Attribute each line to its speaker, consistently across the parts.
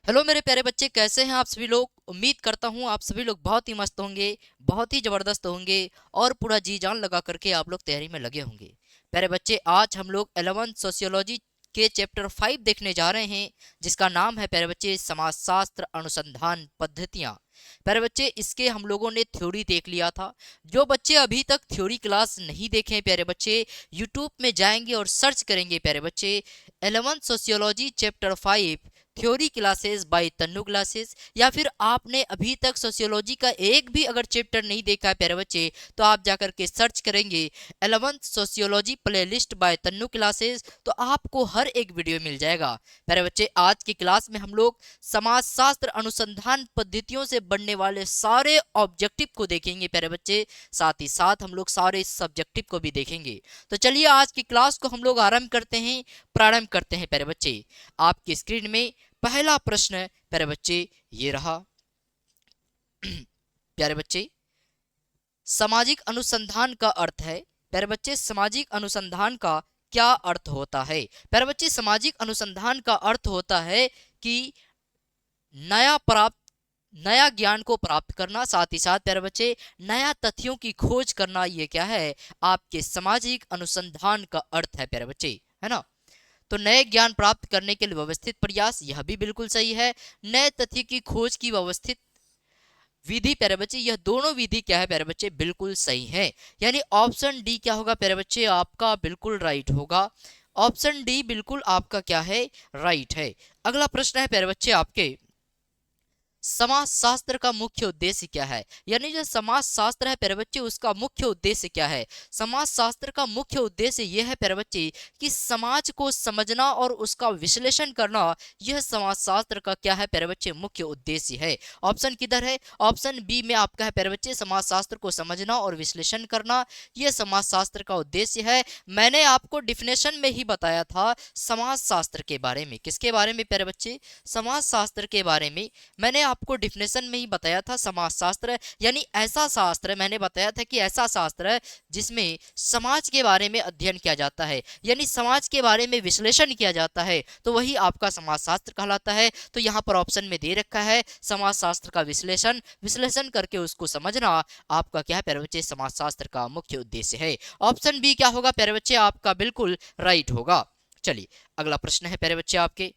Speaker 1: Hello मेरे प्यारे बच्चे, कैसे हैं आप सभी लोग। उम्मीद करता हूं आप सभी लोग बहुत ही मस्त होंगे, बहुत ही जबरदस्त होंगे और पूरा जी जान लगा करके आप लोग तैयारी में लगे होंगे। प्यारे बच्चे, आज हम लोग 11th सोशियोलॉजी के चैप्टर 5 देखने जा रहे हैं, जिसका नाम है प्यारे बच्चे समाजशास्त्र अनुसंधान पद्धतियां। प्यारे बच्चे, इसके हम लोगों ने थ्योरी देख लिया था। जो बच्चे अभी तक थ्योरी क्लास नहीं देखे हैं प्यारे बच्चे, यूट्यूब में जाएंगे और सर्च करेंगे प्यारे बच्चे 11th sociology chapter 5 theory classes by Tannu classes, या फिर आपने अभी तक सोशियोलॉजी का एक भी अगर चैप्टर नहीं देखा है प्यारे बच्चे, तो आप जाकर के सर्च करेंगे 11th sociology playlist by Tannu classes, तो आपको हर एक वीडियो मिल जाएगा। प्यारे बच्चे, आज की क्लास में हम लोग समाजशास्त्र अनुसंधान पद्धतियों से बनने वाले सारे ऑब्जेक्टिव को देखेंगे प्यारे बच्चे, साथ ही साथ हम लोग सारे सब्जेक्टिव को भी देखेंगे। तो चलिए आज की क्लास को हम लोग प्रारंभ करते हैं प्यारे बच्चे। आपकी स्क्रीन में पहला प्रश्न प्यारे बच्चे ये रहा। प्यारे बच्चे, सामाजिक अनुसंधान का अर्थ है। प्यारे बच्चे, सामाजिक अनुसंधान का क्या अर्थ होता है। प्यारे बच्चे, सामाजिक अनुसंधान का अर्थ होता है कि नया प्राप्त नया ज्ञान को प्राप्त करना, साथ ही साथ प्यारे बच्चे नया तथ्यों की खोज करना, ये क्या है, आपके सामाजिक अनुसंधान का अर्थ है प्यारे बच्चे, है ना। तो नए ज्ञान प्राप्त करने के लिए व्यवस्थित प्रयास, यह भी बिल्कुल सही है। नए तथ्य की खोज की व्यवस्थित विधि प्यारे बच्चे, यह दोनों विधि क्या है प्यारे बच्चे, बिल्कुल सही है। यानी ऑप्शन डी क्या होगा प्यारे बच्चे, आपका बिल्कुल राइट होगा। ऑप्शन डी बिल्कुल आपका क्या है, राइट है। अगला प्रश्न है प्यारे बच्चे आपके, समाज शास्त्र का मुख्य उद्देश्य क्या है। यानी जो समाज शास्त्र है प्यारे बच्चे, उसका मुख्य उद्देश्य क्या है। समाज शास्त्र का मुख्य उद्देश्य यह है प्यारे बच्चे कि समाज को समझना और उसका विश्लेषण करना, यह समाज शास्त्र का क्या है प्यारे बच्चे, मुख्य उद्देश्य है। ऑप्शन किधर है, ऑप्शन बी में आपका है प्यारे बच्चे, समाज शास्त्र को समझना और विश्लेषण करना, यह समाज शास्त्र का उद्देश्य है। मैंने आपको डिफिनेशन में ही बताया था समाज शास्त्र के बारे में। किसके बारे में प्यारे बच्चे, समाज शास्त्र के बारे में। मैंने आपको डिफिनेशन में ही बताया था समाजशास्त्र यानी ऐसा शास्त्र, मैंने बताया था कि ऐसा शास्त्र है जिसमें समाज के बारे में अध्ययन किया जाता है, यानी समाज के बारे में विश्लेषण किया जाता है, तो वही आपका समाजशास्त्र कहलाता है। तो यहाँ पर ऑप्शन में दे रखा है समाजशास्त्र का विश्लेषण, विश्लेषण करके उसको समझना आपका क्या है प्यारे बच्चे, समाजशास्त्र का मुख्य उद्देश्य है। ऑप्शन बी क्या होगा प्यारे बच्चे, आपका बिल्कुल राइट होगा। चलिए अगला प्रश्न है प्यारे बच्चे आपके,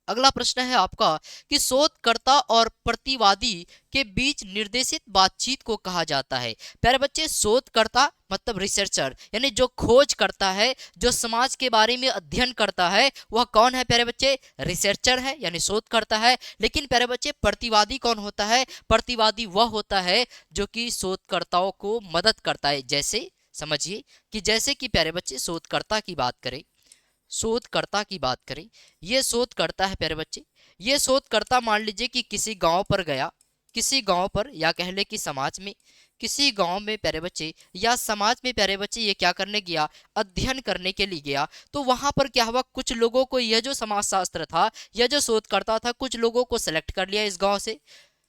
Speaker 1: अगला प्रश्न है आपका कि शोधकर्ता और प्रतिवादी के बीच निर्देशित बातचीत को कहा जाता है। प्यारे बच्चे, शोधकर्ता मतलब रिसर्चर, यानी जो खोज करता है, जो समाज के बारे में अध्ययन करता है, वह कौन है प्यारे बच्चे, रिसर्चर है यानी शोध करता है। लेकिन प्यारे बच्चे प्रतिवादी कौन होता है, प्रतिवादी वह होता है जो कि शोधकर्ताओं को मदद करता है। जैसे समझिए कि जैसे कि प्यारे बच्चे शोधकर्ता की बात करें, शोधकर्ता की बात करें, ये शोधकर्ता है प्यारे बच्चे, ये शोधकर्ता मान लीजिए कि किसी गांव पर गया, किसी गांव पर या कह ले कि समाज में, किसी गांव में प्यारे बच्चे या समाज में प्यारे बच्चे ये क्या करने गया, अध्ययन करने के लिए गया। तो वहां पर क्या हुआ, कुछ लोगों को, यह जो समाजशास्त्र था, यह जो शोधकर्ता था, कुछ लोगों को सेलेक्ट कर लिया इस गांव से,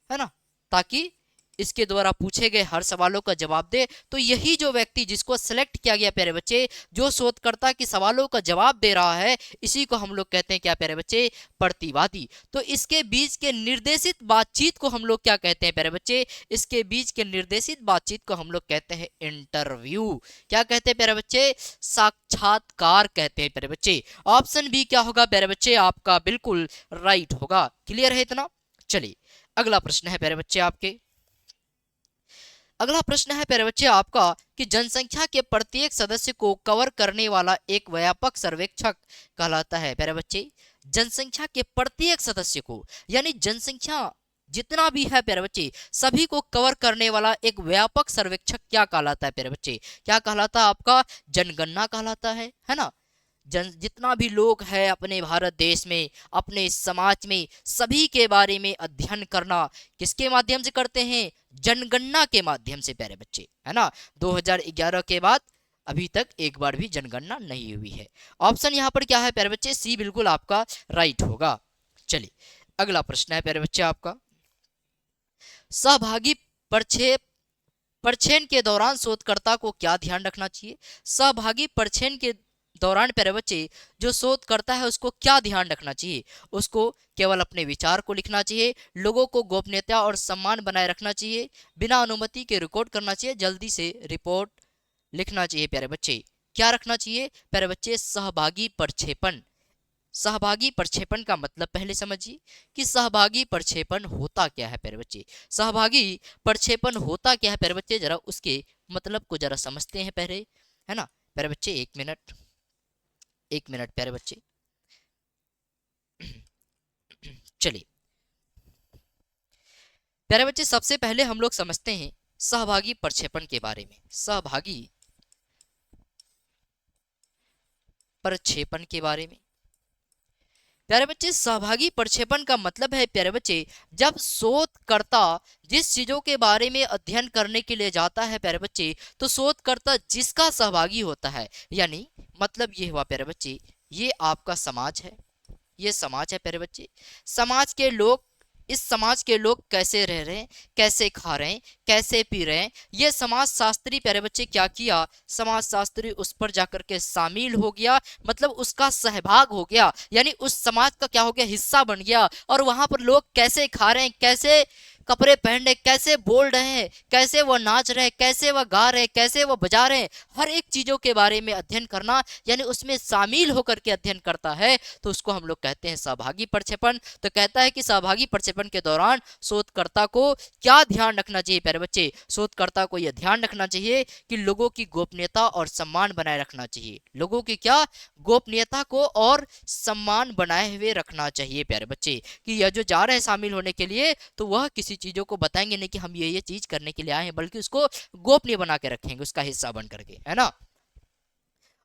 Speaker 1: है ना, ताकि इसके द्वारा पूछे गए हर सवालों का जवाब दे। तो यही जो व्यक्ति जिसको सेलेक्ट किया गया प्यारे बच्चे, जो शोधकर्ता के सवालों का जवाब दे रहा है, इसी को हम लोग कहते हैं क्या प्यारे बच्चे, प्रतिवादी। तो इसके बीच के निर्देशित बातचीत को हम लोग क्या कहते हैं प्यारे बच्चे, इसके बीच के निर्देशित बातचीत को हम लोग कहते हैं इंटरव्यू। क्या कहते हैं प्यारे बच्चे, साक्षात्कार कहते हैं प्यारे बच्चे। ऑप्शन बी क्या होगा प्यारे बच्चे, आपका बिल्कुल राइट होगा। क्लियर है इतना। चलिए अगला प्रश्न है प्यारे बच्चे आपके, अगला प्रश्न है प्यारे बच्चे आपका कि जनसंख्या के प्रत्येक सदस्य को कवर करने वाला एक व्यापक सर्वेक्षक कहलाता है। प्यारे बच्चे, जनसंख्या के प्रत्येक सदस्य को, यानी जनसंख्या जितना भी है प्यारे बच्चे, सभी को कवर करने वाला एक व्यापक सर्वेक्षक क्या कहलाता है प्यारे बच्चे, क्या कहलाता है, आपका जनगणना कहलाता है ना। जन जितना भी लोग हैं अपने भारत देश में, अपने समाज में, सभी के बारे में अध्ययन करना किसके माध्यम से करते हैं, जनगणना के माध्यम से प्यारे बच्चे, है ना। 2011 के बाद अभी तक एक बार भी जनगणना नहीं हुई है। ऑप्शन यहाँ पर क्या है प्यारे बच्चे, सी बिल्कुल आपका राइट होगा। चलिए अगला प्रश्न है प्यारे बच्चे आपका, सहभागी प्रक्षेप प्रक्षेपण के दौरान शोधकर्ता को क्या ध्यान रखना चाहिए। सहभागी प्रक्षेपण के दौरान प्यारे बच्चे जो शोध करता है उसको क्या ध्यान रखना चाहिए? उसको केवल अपने विचार को लिखना चाहिए, लोगों को गोपनीयता और सम्मान बनाए रखना चाहिए, बिना अनुमति के रिकॉर्ड करना चाहिए, जल्दी से रिपोर्ट लिखना चाहिए प्यारे बच्चे। क्या रखना चाहिए प्यारे बच्चे? सहभागी प्रक्षेपण। सहभागी प्रक्षेपण का मतलब पहले समझिए कि सहभागी प्रक्षेपण होता क्या है प्यारे बच्चे। सहभागी प्रक्षेपण होता क्या है प्यारे बच्चे, जरा उसके मतलब को जरा समझते हैं पहले, है ना प्यारे बच्चे। एक मिनट प्यारे बच्चे। चलिए प्यारे बच्चे, सबसे पहले हम लोग समझते हैं सहभागी प्रक्षेपण के बारे में। सहभागी प्रक्षेपण के बारे में प्यारे बच्चे, सहभागी प्रक्षेपण का मतलब है प्यारे बच्चे, जब शोधकर्ता जिस चीजों के बारे में अध्ययन करने के लिए जाता है प्यारे बच्चे, तो शोधकर्ता जिसका सहभागी होता है, यानी मतलब ये हुआ प्यारे बच्चे, ये आपका समाज है, ये समाज है प्यारे बच्चे। समाज के लोग, इस समाज के लोग कैसे रह रहे हैं, कैसे खा रहे हैं, कैसे पी रहे हैं, ये समाज शास्त्री प्यारे बच्चे क्या किया, समाज शास्त्री उस पर जाकर के शामिल हो गया, मतलब उसका सहभाग हो गया, यानी उस समाज का क्या हो गया, हिस्सा बन गया। और वहां पर लोग कैसे खा रहे हैं, कैसे कपड़े पहन रहे, कैसे बोल रहे हैं, कैसे वह नाच रहे हैं, कैसे वह गा रहे हैं, कैसे वह बजा रहे हैं, हर एक चीजों के बारे में अध्ययन करना, यानी उसमें शामिल होकर के अध्ययन करता है, तो उसको हम लोग कहते हैं सहभागी प्रक्षेपण। तो कहता है कि सहभागी प्रक्षेपण के दौरान शोधकर्ता को क्या ध्यान रखना चाहिए प्यारे बच्चे? शोधकर्ता को यह ध्यान रखना चाहिए कि लोगों की गोपनीयता और सम्मान बनाए रखना चाहिए। लोगों की क्या? गोपनीयता को और सम्मान बनाए हुए रखना चाहिए प्यारे बच्चे, कि यह जो जा रहे हैं शामिल होने के लिए, तो वह किसी चीजों को बताएंगे नहीं कि हम ये चीज करने के लिए आए हैं, बल्कि उसको गोपनीय बना के रखेंगे, उसका हिस्सा बन करके, है ना।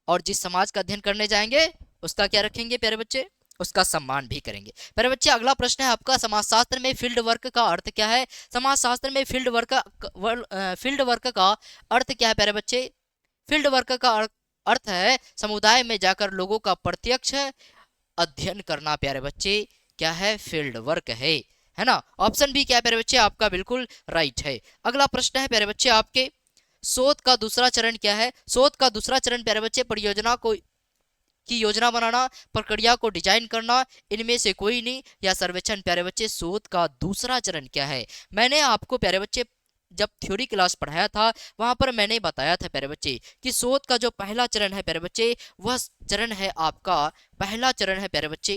Speaker 1: और जिस समाज का अध्ययन करने जाएंगे उसका क्या रखेंगे प्यारे बच्चे? उसका सम्मान भी करेंगे। प्यारे बच्चे, अगला प्रश्न है आपका, समाजशास्त्र में फील्ड वर्क का अर्थ क्या है? समाजशास्त्र में फील्ड वर्क का अर्थ क्या है प्यारे बच्चे? फील्ड वर्क का अर्थ है समुदाय में जाकर लोगों का प्रत्यक्ष अध्ययन करना प्यारे बच्चे। क्या है? फील्ड वर्क है ना। ऑप्शन बी क्या है प्यारे बच्चे? आपका बिल्कुल राइट है। अगला प्रश्न है प्यारे बच्चे आपके, शोध का दूसरा चरण क्या है? शोध का दूसरा चरण प्यारे बच्चे परियोजना को की योजना बनाना, प्रक्रिया को डिजाइन करना, इनमें से कोई नहीं, या सर्वेक्षण। प्यारे बच्चे, शोध का दूसरा चरण क्या है? मैंने आपको प्यारे बच्चे जब थ्योरी क्लास पढ़ाया था वहां पर मैंने बताया था प्यारे बच्चे कि शोध का जो पहला चरण है प्यारे बच्चे, वह चरण है आपका, पहला चरण है प्यारे बच्चे,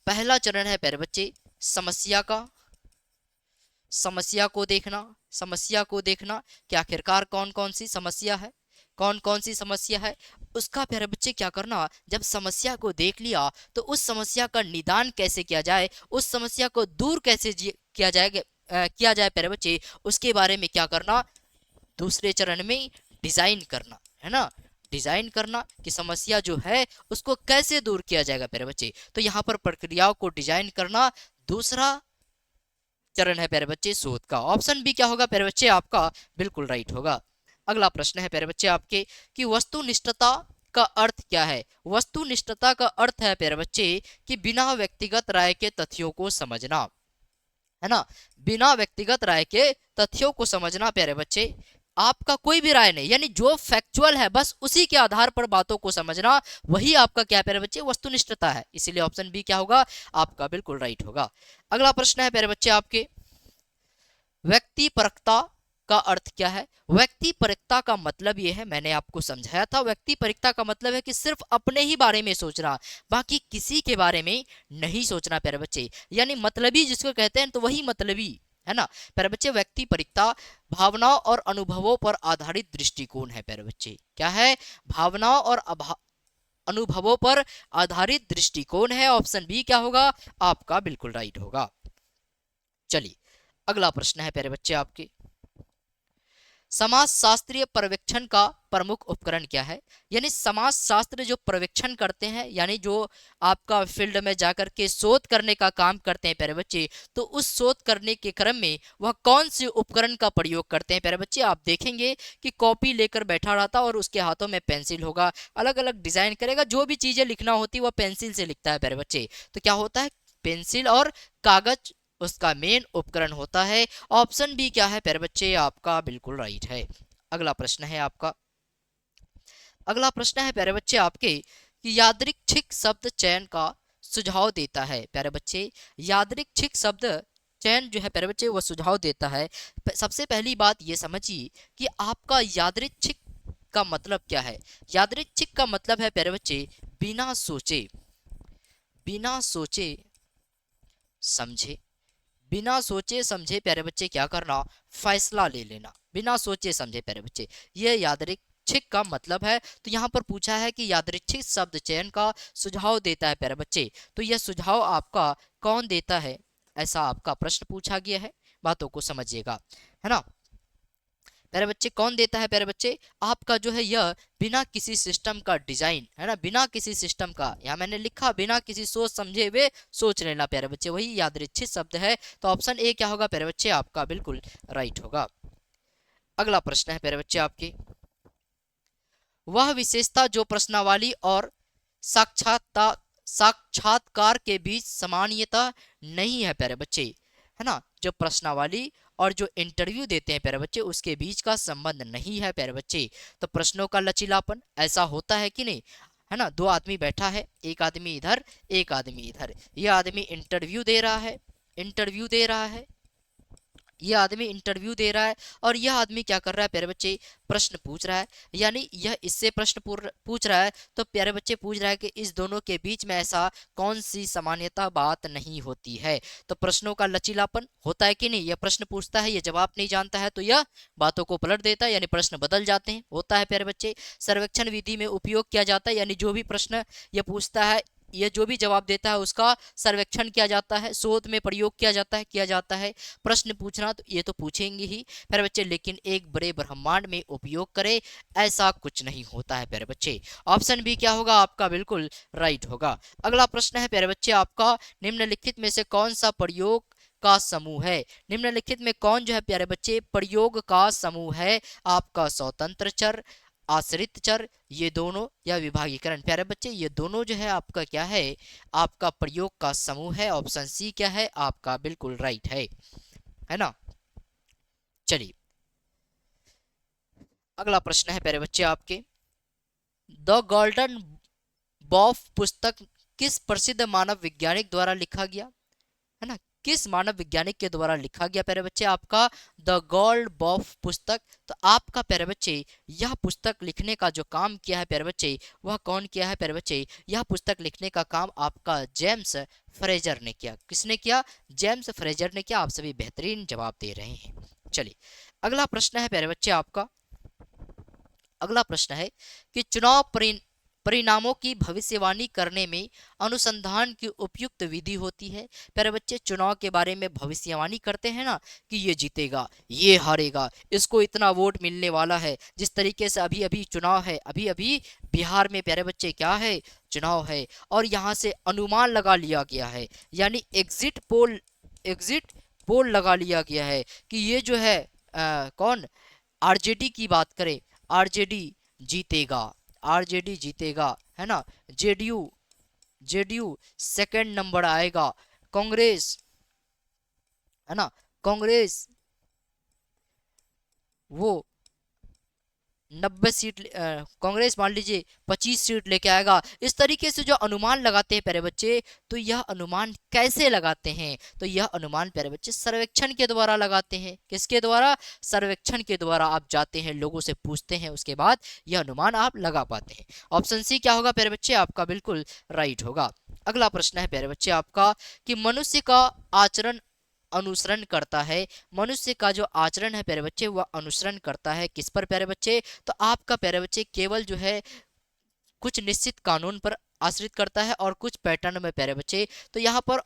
Speaker 1: पहला चरण है प्यारे बच्चे समस्या का, समस्या को देखना, समस्या को देखना कि आखिरकार कौन कौन सी समस्या है, कौन कौन सी समस्या है, उसका प्यारे बच्चे क्या करना, जब समस्या को देख लिया तो उस समस्या का निदान कैसे किया जाए, उस समस्या को दूर कैसे किया जाएगा, किया जाए प्यारे बच्चे, उसके बारे में क्या करना, दूसरे चरण में डिजाइन करना, है ना। डिजाइन करना कि समस्या जो है उसको कैसे दूर किया जाएगा प्यारे बच्चे। तो यहाँ पर प्रक्रियाओं को डिजाइन करना दूसरा चरण है प्यारे बच्चे शोध का। ऑप्शन बी क्या होगा प्यारे बच्चे? आपका बिल्कुल राइट होगा। अगला प्रश्न है प्यारे बच्चे आपके कि वस्तुनिष्ठता का अर्थ क्या है? वस्तुनिष्ठता का अर्थ है प्यारे बच्चे कि बिना व्यक्तिगत राय के तथ्यों को समझना, है ना। बिना व्यक्तिगत राय के तथ्यों को समझना प्यारे बच्चे, आपका कोई भी राय नहीं, यानी जो फैक्चुअल है बस उसी के आधार पर बातों को समझना, वही आपका क्या प्यारे बच्चे? वस्तुनिष्ठता है। इसीलिए ऑप्शन बी क्या होगा? आपका बिल्कुल राइट होगा। अगला प्रश्न है प्यारे बच्चे आपके, व्यक्तिपरकता का अर्थ क्या है? व्यक्तिपरकता का मतलब यह है, मैंने आपको समझाया था, व्यक्तिपरकता का मतलब है कि सिर्फ अपने ही बारे में सोचना, बाकी किसी के बारे में नहीं सोचना प्यारे बच्चे, यानी मतलबी जिसको कहते हैं, तो वही मतलबी, है ना प्यारे बच्चे। व्यक्तिपरकता भावनाओं और अनुभवों पर आधारित दृष्टिकोण है प्यारे बच्चे। क्या है? भावनाओं और अनुभवों पर आधारित दृष्टिकोण है। ऑप्शन बी क्या होगा? आपका बिल्कुल राइट होगा। चलिए अगला प्रश्न है प्यारे बच्चे आपके, समाज शास्त्रीय पर्यवेक्षण का प्रमुख उपकरण क्या है? यानी समाज शास्त्र जो पर्यवेक्षण करते हैं, यानी जो आपका फील्ड में जाकर के शोध करने का काम करते हैं प्यारे बच्चे, तो उस शोध करने के क्रम में वह कौन से उपकरण का प्रयोग करते हैं प्यारे बच्चे? आप देखेंगे कि कॉपी लेकर बैठा रहता और उसके हाथों में पेंसिल होगा, अलग अलग डिजाइन करेगा, जो भी चीजें लिखना होती है वह पेंसिल से लिखता है प्यारे बच्चे। तो क्या होता है? पेंसिल और कागज उसका मेन उपकरण होता है। ऑप्शन बी क्या है प्यारे बच्चे? आपका बिल्कुल राइट है। अगला प्रश्न है आपका, अगला प्रश्न है प्यारे बच्चे आपके कि यादृच्छिक शब्द चयन का सुझाव देता है। प्यारे बच्चे यादृच्छिक शब्द चयन जो है प्यारे बच्चे वह सुझाव देता है। सबसे पहली बात ये समझिए कि आपका यादृच्छिक का मतलब क्या है। यादृच्छिक का मतलब है प्यारे बच्चे बिना सोचे, बिना सोचे समझे, बिना सोचे समझे प्यारे बच्चे क्या करना, फैसला ले लेना, बिना सोचे समझे प्यारे बच्चे, ये यादृच्छिक का मतलब है। तो यहाँ पर पूछा है कि यादृच्छिक शब्द चयन का सुझाव देता है प्यारे बच्चे, तो यह सुझाव आपका कौन देता है, ऐसा आपका प्रश्न पूछा गया है, बातों को समझिएगा, है ना। प्यारे बच्चे कौन देता है प्यारे बच्चे, आपका जो है यह बिना किसी सिस्टम का डिजाइन, है ना, बिना किसी सिस्टम का, यहाँ मैंने लिखा बिना किसी सोच समझे हुए सोच लेना प्यारे बच्चे, वही यादृच्छिक शब्द है। तो ऑप्शन ए क्या होगा प्यारे बच्चे, आपका बिल्कुल राइट होगा। अगला प्रश्न है प्यारे बच्चे आपके, वह विशेषता जो प्रश्नावली और साक्षात्कार के बीच समानीयता नहीं है प्यारे बच्चे, है ना, जो प्रश्नावली और जो इंटरव्यू देते हैं प्यारे बच्चे उसके बीच का संबंध नहीं है प्यारे बच्चे। तो प्रश्नों का लचीलापन ऐसा होता है कि नहीं, है ना, दो आदमी बैठा है, एक आदमी इधर एक आदमी इधर, यह आदमी इंटरव्यू दे रहा है, इंटरव्यू दे रहा है, यह आदमी इंटरव्यू दे रहा है और यह आदमी क्या कर रहा है प्यारे बच्चे, प्रश्न पूछ रहा है, यानी यह इससे प्रश्न पूछ रहा है, तो प्यारे बच्चे पूछ रहा है कि इस दोनों के बीच में ऐसा कौन सी सामान्यता बात नहीं होती है। तो प्रश्नों का लचीलापन होता है कि नहीं, यह प्रश्न पूछता है, यह जवाब नहीं जानता है, तो यह बातों को पलट देता है, यानी प्रश्न बदल जाते हैं, होता है प्यारे बच्चे। सर्वेक्षण विधि में उपयोग किया जाता है, यानी जो भी प्रश्न यह पूछता है, यह जो भी जवाब देता है उसका सर्वेक्षण किया जाता है, शोध में प्रयोग किया जाता है। प्रश्न पूछना तो ये तो पूछेंगे ही प्यारे बच्चे, लेकिन एक बड़े ब्रह्मांड में उपयोग करे ऐसा कुछ नहीं होता है प्यारे बच्चे। ऑप्शन बी क्या होगा आपका, बिल्कुल राइट होगा। अगला प्रश्न है प्यारे बच्चे आपका, निम्नलिखित में से कौन सा प्रयोग का समूह है। निम्नलिखित में कौन जो है प्यारे बच्चे प्रयोग का समूह है, आपका स्वतंत्र चर, आश्रित चर, ये दोनों, या विभागीकरण। प्यारे बच्चे ये दोनों जो है आपका क्या है, आपका प्रयोग का समूह है। ऑप्शन सी क्या है आपका, बिल्कुल राइट है ना। चलिए अगला प्रश्न है प्यारे बच्चे आपके, द गोल्डन बॉफ पुस्तक किस प्रसिद्ध मानव वैज्ञानिक द्वारा लिखा गया, है ना, किस मानव वैज्ञानिक के द्वारा लिखा गया प्यारे बच्चे, आपका द गोल्ड बॉफ पुस्तक। तो आपका प्यारे बच्चे यह पुस्तक लिखने का जो काम किया है प्यारे बच्चे, वह कौन किया है प्यारे बच्चे, यह पुस्तक लिखने का काम आपका जेम्स फ्रेजर ने किया। किसने किया, जेम्स फ्रेजर ने किया। आप सभी बेहतरीन जवाब दे रहे हैं। चलिए अगला प्रश्न है प्यारे बच्चे आपका, अगला प्रश्न है कि चुनाव परिणामों की भविष्यवाणी करने में अनुसंधान की उपयुक्त विधि होती है। प्यारे बच्चे चुनाव के बारे में भविष्यवाणी करते हैं ना, कि ये जीतेगा, ये हारेगा, इसको इतना वोट मिलने वाला है। जिस तरीके से अभी अभी चुनाव है, अभी अभी बिहार में प्यारे बच्चे क्या है, चुनाव है, और यहाँ से अनुमान लगा लिया गया है, यानी एग्जिट पोल लगा लिया गया है कि ये जो है कौन, आरजेडी की बात करें, आरजेडी जीतेगा, आरजेडी जीतेगा, है ना, जेडीयू जेडीयू सेकंड नंबर आएगा, कांग्रेस, है ना, कांग्रेस वो 90 सीट, कांग्रेस मान लीजिए 25 सीट लेके आएगा। इस तरीके से जो अनुमान लगाते हैं प्यारे बच्चे, तो यह अनुमान कैसे लगाते हैं, तो यह अनुमान प्यारे बच्चे सर्वेक्षण के द्वारा लगाते हैं। किसके द्वारा, सर्वेक्षण के द्वारा। आप जाते हैं, लोगों से पूछते हैं, उसके बाद यह अनुमान आप लगा पाते हैं। ऑप्शन सी क्या होगा प्यारे बच्चे, आपका बिल्कुल राइट होगा। अगला प्रश्न है प्यारे बच्चे आपका कि मनुष्य का आचरण अनुसरण करता है, मनुष्य का जो आचरण है प्यारे बच्चे वह अनुसरण करता है किस पर प्यारे बच्चे, तो आपका प्यारे बच्चे केवल जो है कुछ निश्चित कानून पर आश्रित करता है और कुछ पैटर्न में प्यारे बच्चे। तो यहाँ पर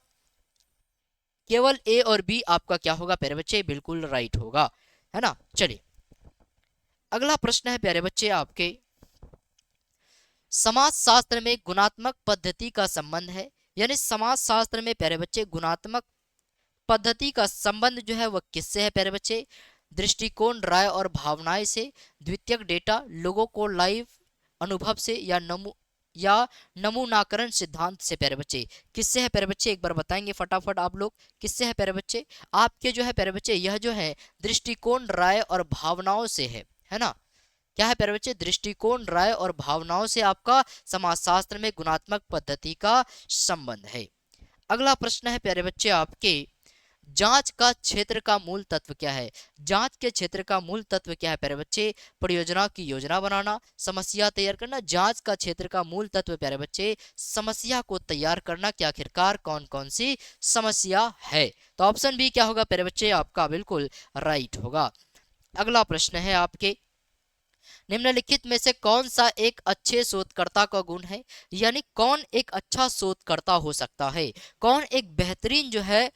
Speaker 1: केवल ए और बी आपका क्या होगा प्यारे बच्चे, बिल्कुल राइट होगा, है ना। चलिए अगला प्रश्न है प्यारे बच्चे आपके, समाज शास्त्र में गुणात्मक पद्धति का संबंध है, यानी समाज शास्त्र में प्यारे बच्चे गुणात्मक पद्धति का संबंध जो है वह किससे है प्यारे बच्चे, दृष्टिकोण, राय और भावनाएं से, द्वितीयक डेटा, लोगों को लाइव अनुभव से, या नमूनाकरण सिद्धांत से प्यारे बच्चे। किससे है प्यारे बच्चे, एक बार बताएंगे फटाफट आप लोग, किससे है प्यारे बच्चे, आपके जो है प्यारे बच्चे यह जो है दृष्टिकोण, राय और भावनाओं से है ना, क्या है प्यारे बच्चे, दृष्टिकोण, राय और भावनाओं से आपका समाजशास्त्र में गुणात्मक पद्धति का संबंध है। अगला प्रश्न है प्यारे बच्चे आपके, जांच का क्षेत्र का मूल तत्व क्या है। जांच के क्षेत्र का मूल तत्व क्या है प्यारे बच्चे, परियोजना की योजना बनाना, समस्या तैयार करना। जांच का क्षेत्र का मूल तत्व प्यारे बच्चे समस्या को तैयार करना कि आखिरकार कौन कौन सी समस्या है। तो ऑप्शन बी क्या होगा प्यारे बच्चे, आपका बिल्कुल राइट होगा। अगला प्रश्न है आपके, निम्नलिखित में से कौन सा एक अच्छे शोधकर्ता का गुण है, यानी कौन एक अच्छा शोधकर्ता हो सकता है, कौन एक बेहतरीन जो है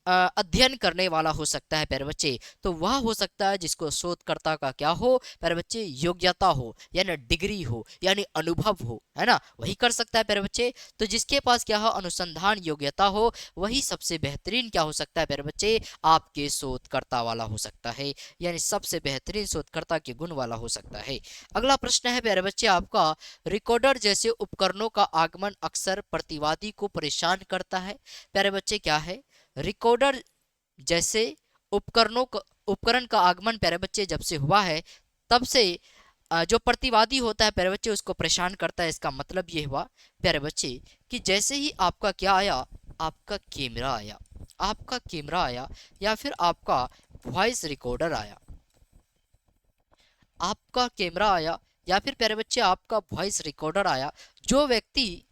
Speaker 1: अध्ययन करने वाला हो सकता है प्यारे बच्चे। तो वह हो सकता है जिसको शोधकर्ता का क्या हो प्यारे बच्चे, योग्यता हो, यानी डिग्री हो, यानी अनुभव हो, है ना, वही कर सकता है प्यारे बच्चे। तो जिसके पास क्या हो, अनुसंधान योग्यता हो, वही सबसे बेहतरीन क्या हो सकता है प्यारे बच्चे, आपके शोधकर्ता वाला हो सकता है, यानी सबसे बेहतरीन शोधकर्ता के गुण वाला हो सकता है। अगला प्रश्न है प्यारे बच्चे आपका, रिकॉर्डर जैसे उपकरणों का आगमन अक्सर प्रतिवादी को परेशान करता है। प्यारे बच्चे क्या है, रिकॉर्डर जैसे उपकरण का आगमन प्यारे बच्चे जब से हुआ है तब से जो प्रतिवादी होता है प्यारे बच्चे उसको परेशान करता है। इसका मतलब ये हुआ प्यारे बच्चे कि जैसे ही आपका क्या आया, आपका कैमरा आया, आपका कैमरा आया या फिर आपका वॉइस रिकॉर्डर आया, आपका कैमरा आया या फिर प्यारे बच्चे आपका वॉइस रिकॉर्डर आया, जो व्यक्ति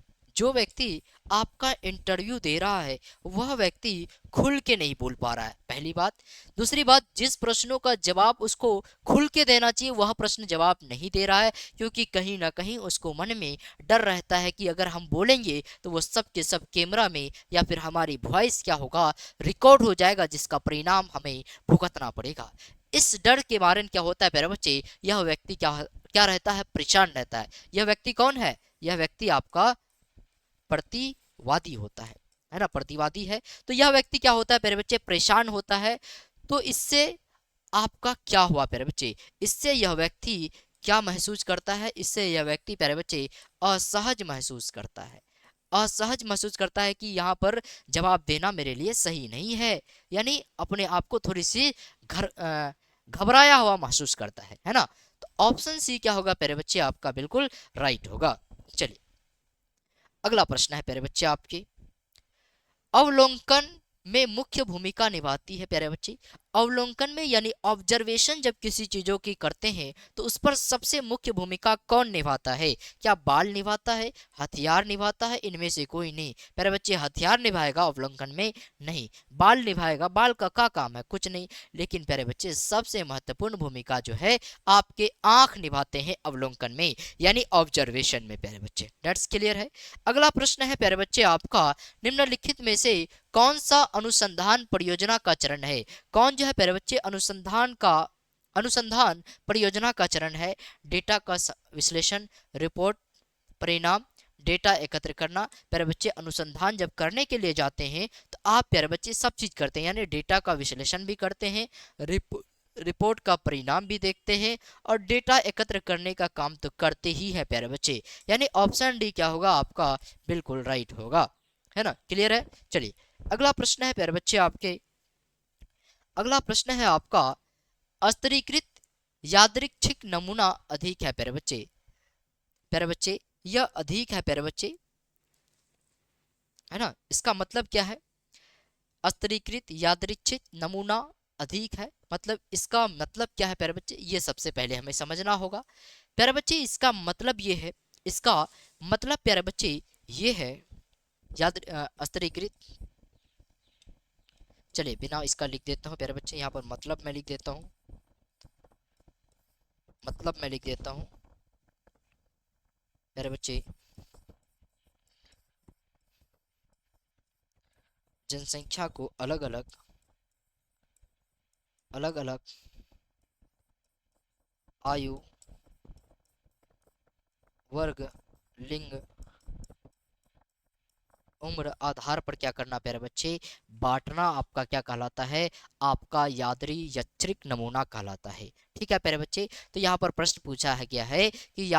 Speaker 1: आपका इंटरव्यू दे रहा है वह व्यक्ति खुल के नहीं बोल पा रहा है, पहली बात। दूसरी बात, जिस प्रश्नों का जवाब उसको खुल के देना चाहिए वह प्रश्न जवाब नहीं दे रहा है, क्योंकि कहीं ना कहीं उसको मन में डर रहता है कि अगर हम बोलेंगे तो वो सब के सब कैमरा में या फिर हमारी वॉइस क्या होगा, रिकॉर्ड हो जाएगा, जिसका परिणाम हमें भुगतना पड़ेगा। इस डर के कारण क्या होता है प्यारे बच्चे, यह व्यक्ति क्या क्या रहता है, परेशान रहता है। यह व्यक्ति कौन है, यह व्यक्ति आपका प्रतिवादी होता है ना, प्रतिवादी है। तो यह व्यक्ति क्या होता है प्यारे बच्चे, परेशान होता है। तो इससे आपका क्या हुआ प्यारे बच्चे, इससे यह व्यक्ति क्या महसूस करता है, इससे यह व्यक्ति प्यारे बच्चे असहज महसूस करता है, असहज महसूस करता है कि यहाँ पर जवाब देना मेरे लिए सही नहीं है, यानी अपने आप को थोड़ी सी घबराया हुआ महसूस करता है ना। तो ऑप्शन सी क्या होगा प्यारे बच्चे, आपका बिल्कुल राइट होगा। चलिए अगला प्रश्न है प्यारे बच्चे आपके, अवलोकन में मुख्य भूमिका निभाती है प्यारे बच्चे। अवलोकन में यानी ऑब्जर्वेशन जब किसी चीजों की करते हैं तो उस पर सबसे मुख्य भूमिका कौन निभाता है, क्या बाल निभाता है, हथियार निभाता है, इनमें से कोई नहीं प्यारे बच्चे। हथियार निभाएगा अवलोकन में नहीं, बाल निभाएगा, बाल का क्या काम है, कुछ नहीं। लेकिन प्यारे बच्चे सबसे महत्वपूर्ण भूमिका जो है आपके आंख निभाते हैं अवलोकन में, यानी ऑब्जर्वेशन में प्यारे बच्चे। दैट्स क्लियर है। अगला प्रश्न है प्यारे बच्चे आपका, निम्नलिखित में से कौन सा अनुसंधान परियोजना का चरण है। कौन जो है प्यारे बच्चे अनुसंधान परियोजना का चरण है, डेटा का विश्लेषण, रिपोर्ट, परिणाम, डेटा एकत्र करना। प्यारे बच्चे अनुसंधान जब करने के लिए जाते हैं तो आप प्यारे बच्चे सब चीज करते हैं, यानी डेटा का विश्लेषण भी करते हैं, रिपोर्ट का परिणाम भी देखते हैं और डेटा एकत्र करने का काम तो करते ही है प्यारे बच्चे, यानी ऑप्शन डी क्या होगा आपका बिल्कुल राइट होगा, है ना, क्लियर है। चलिए अगला प्रश्न है प्यारे बच्चे आपके, अगला प्रश्न है आपका, स्तरीकृत यादृच्छिक नमूना अधिक है प्यारे बच्चे। प्यारे बच्चे यह अधिक है प्यारे बच्चे, है ना, इसका मतलब क्या है, स्तरीकृत यादृच्छिक नमूना अधिक है, मतलब इसका मतलब क्या है प्यारे बच्चे, ये सबसे पहले हमें समझना होगा प्यारे बच्चे। इसका मतलब ये है, इसका मतलब प्यारे बच्चे ये है याद स्तरीकृत, चलिए बिना इसका लिख देता हूँ प्यारे बच्चे, यहाँ पर मतलब मैं लिख देता हूँ, मतलब मैं लिख देता हूँ प्यारे बच्चे, जनसंख्या को अलग अलग आयु, वर्ग, लिंग, उम्र आधार पर क्या करना प्यारे बच्चे, बांटना आपका क्या कहलाता है, आपका यादृच्छिक नमूना कहलाता है। ठीक है प्यारे बच्चे। तो यहाँ पर प्रश्न पूछा है गया है कि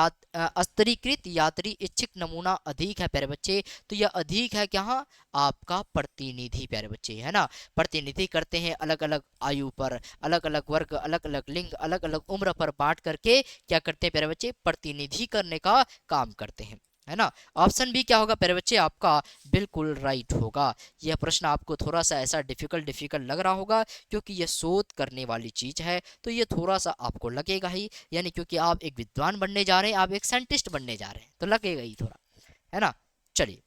Speaker 1: स्तरीकृत यात्री इच्छिक नमूना अधिक है प्यारे बच्चे। तो यह अधिक है क्या, आपका प्रतिनिधि प्यारे बच्चे, है ना। प्रतिनिधि करते हैं अलग अलग आयु पर, अलग अलग वर्ग, अलग अलग लिंग, अलग अलग उम्र पर बांट करके क्या करते हैं प्यारे बच्चे, प्रतिनिधि करने का काम करते हैं, है ना। ऑप्शन बी क्या होगा प्यारे बच्चे, आपका बिल्कुल राइट होगा। यह प्रश्न आपको थोड़ा सा ऐसा डिफिकल्ट डिफिकल्ट लग रहा होगा क्योंकि यह शोध करने वाली चीज है, तो ये थोड़ा सा आपको लगेगा ही, यानी क्योंकि आप एक विद्वान बनने जा रहे हैं, आप एक साइंटिस्ट बनने जा रहे हैं, तो लगेगा ही थोड़ा, है ना। चलिए,